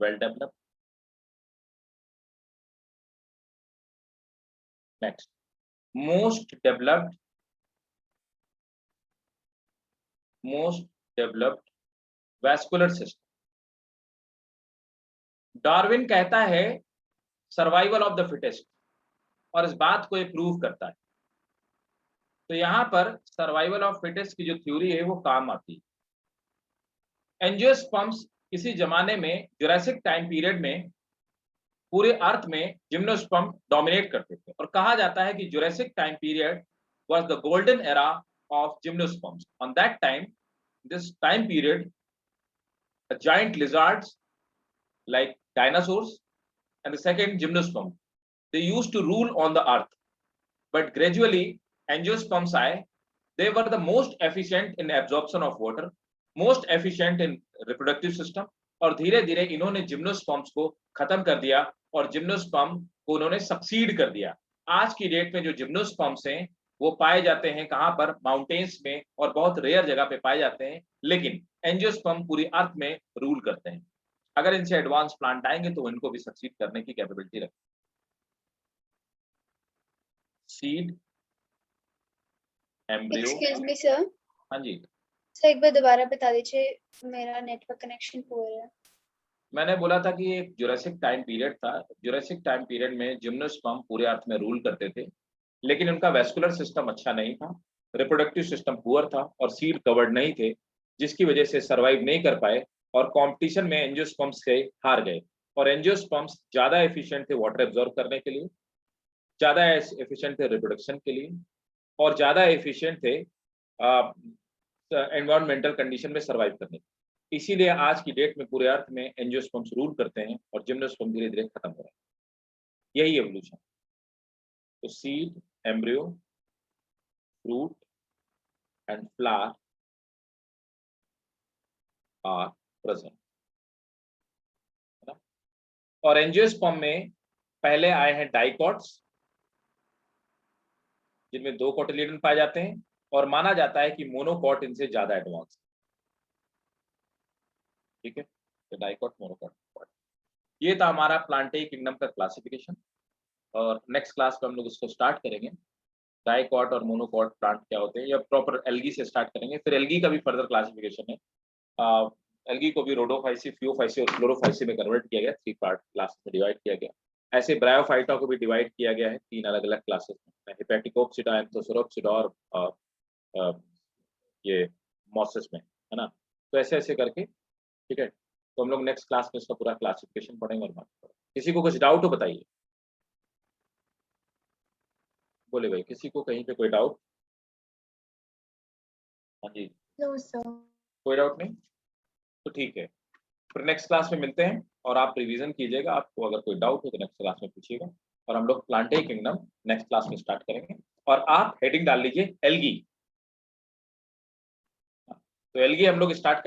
well developed. Next, most developed vascular system. Darwin कहता है सर्वाइवल ऑफ द फिटेस्ट, और इस बात को ये प्रूव करता है। तो यहाँ पर सर्वाइवल ऑफ फिटेस्ट की जो थ्योरी है वो काम आती है। एंजियोस्पर्म्स किसी जमाने में जुरासिक टाइम पीरियड में पूरे अर्थ में जिम्नोस्पर्म डोमिनेट करते थे और कहा जाता है कि Jurassic time period was the golden era of gymnosperms. On that time, this time period, giant lizards like dinosaurs and the second gymnosperm, they used to rule on the earth, but gradually angiosperms they were the most efficient in absorption of water, most efficient in reproductive system, और धीरे धीरे इन्होंने gymnosperms को खत्म कर दिया और gymnosperm को उन्होंने सक्सीड कर दिया. आज की डेट में जो जिम्नोस्पर्म्स हैं वो पाए जाते हैं कहां पर? माउंटेन्स में और बहुत रेयर जगह पे पाए जाते हैं, लेकिन एंजियोस्पर्म पूरी अर्थ में रूल करते हैं. अगर इनसे एडवांस प्लांट आएंगे तो इनको भी सक्सीड करने की कैपेबिलिटी रखते हैं. Seed, embryo. Excuse me sir, हाँ जी, सर एक बार दोबारा बता दीजिए, मेरा नेटवर्क कनेक्शन पुअर है. मैंने बोला था कि एक जुरासिक टाइम पीरियड था. जुरासिक टाइम पीरियड में जिम्नोस्पर्म पूरे अर्थ में रूल करते थे, लेकिन उनका वेस्कुलर सिस्टम अच्छा नहीं था, रिप्रोडक्टिव सिस्टम पुअर था और सीड कवर्ड नहीं थे, जिसकी वजह से सर्वाइव नहीं कर पाए और कंपटीशन में एंजियोस्पर्म्स से हार गए. और एंजियोस्पर्म्स ज्यादा एफिशिएंट थे वाटर एब्जॉर्ब करने के लिए, ज्यादा एफिशिएंट थे रिप्रोडक्शन के लिए और ज्यादा एफिशिएंट थे एनवायरमेंटल कंडीशन में सर्वाइव करने के. इसीलिए आज की डेट में पूरे अर्थ में एंजियोस्पर्म्स रूल करते हैं और जिम्नोस्पर्म धीरे धीरे खत्म हो रहे हैं. यही एवोल्यूशन. तो seed, embryo, fruit and flower are present, है ना. और एंजियोस्पर्म में पहले आए हैं डाइकॉट्स, जिनमें 2 कोटिलिडन पाए जाते हैं और माना जाता है कि मोनोकॉट इनसे ज्यादा एडवांस. ठीक है, तो डाइकॉट, मोनोकॉट. ये था हमारा प्लांटेई किंगडम का क्लासिफिकेशन और नेक्स्ट क्लास में हम लोग इसको स्टार्ट करेंगे. डाइकॉट और मोनोकॉट प्लांट क्या होते हैं, या प्रॉपर एल्गी से स्टार्ट करेंगे. फिर एल्गी का भी फर्दर क्लासिफिकेशन है. एल्गी को भी रोडोफाइसी, फियोफाइसी और क्लोरोफाइसी में कन्वर्ट किया गया, 3 पार्ट क्लास में डिवाइड किया गया. ऐसे ब्रायोफाइटा को भी डिवाइड किया गया है 3 अलग अलग क्लासेस में, हेपेटिकोप्सिडा, एंथोसोरोप्सिडा और ये मॉसेस में, है ना. तो ऐसे ऐसे करके, ठीक है. तो हम लोग नेक्स्ट क्लास में इसका पूरा क्लासिफिकेशन पढ़ेंगे और बात करेंगे. किसी को कुछ डाउट हो बताइए, बोले भाई. किसी को कहीं पे कोई डाउट? हाँ जी, No, sir. कोई डाउट नहीं? तो ठीक है, फिर नेक्स्ट क्लास में मिलते हैं और आप रिवीजन कीजिएगा. आपको अगर कोई डाउट हो तो नेक्स्ट क्लास में पूछिएगा और हम लोग प्लांटेई किंगडम नेक्स्ट क्लास में स्टार्ट करेंगे. और आप हेडिंग डाल लीजिए एल्गी. तो एल्गी हम लोग स्टार्ट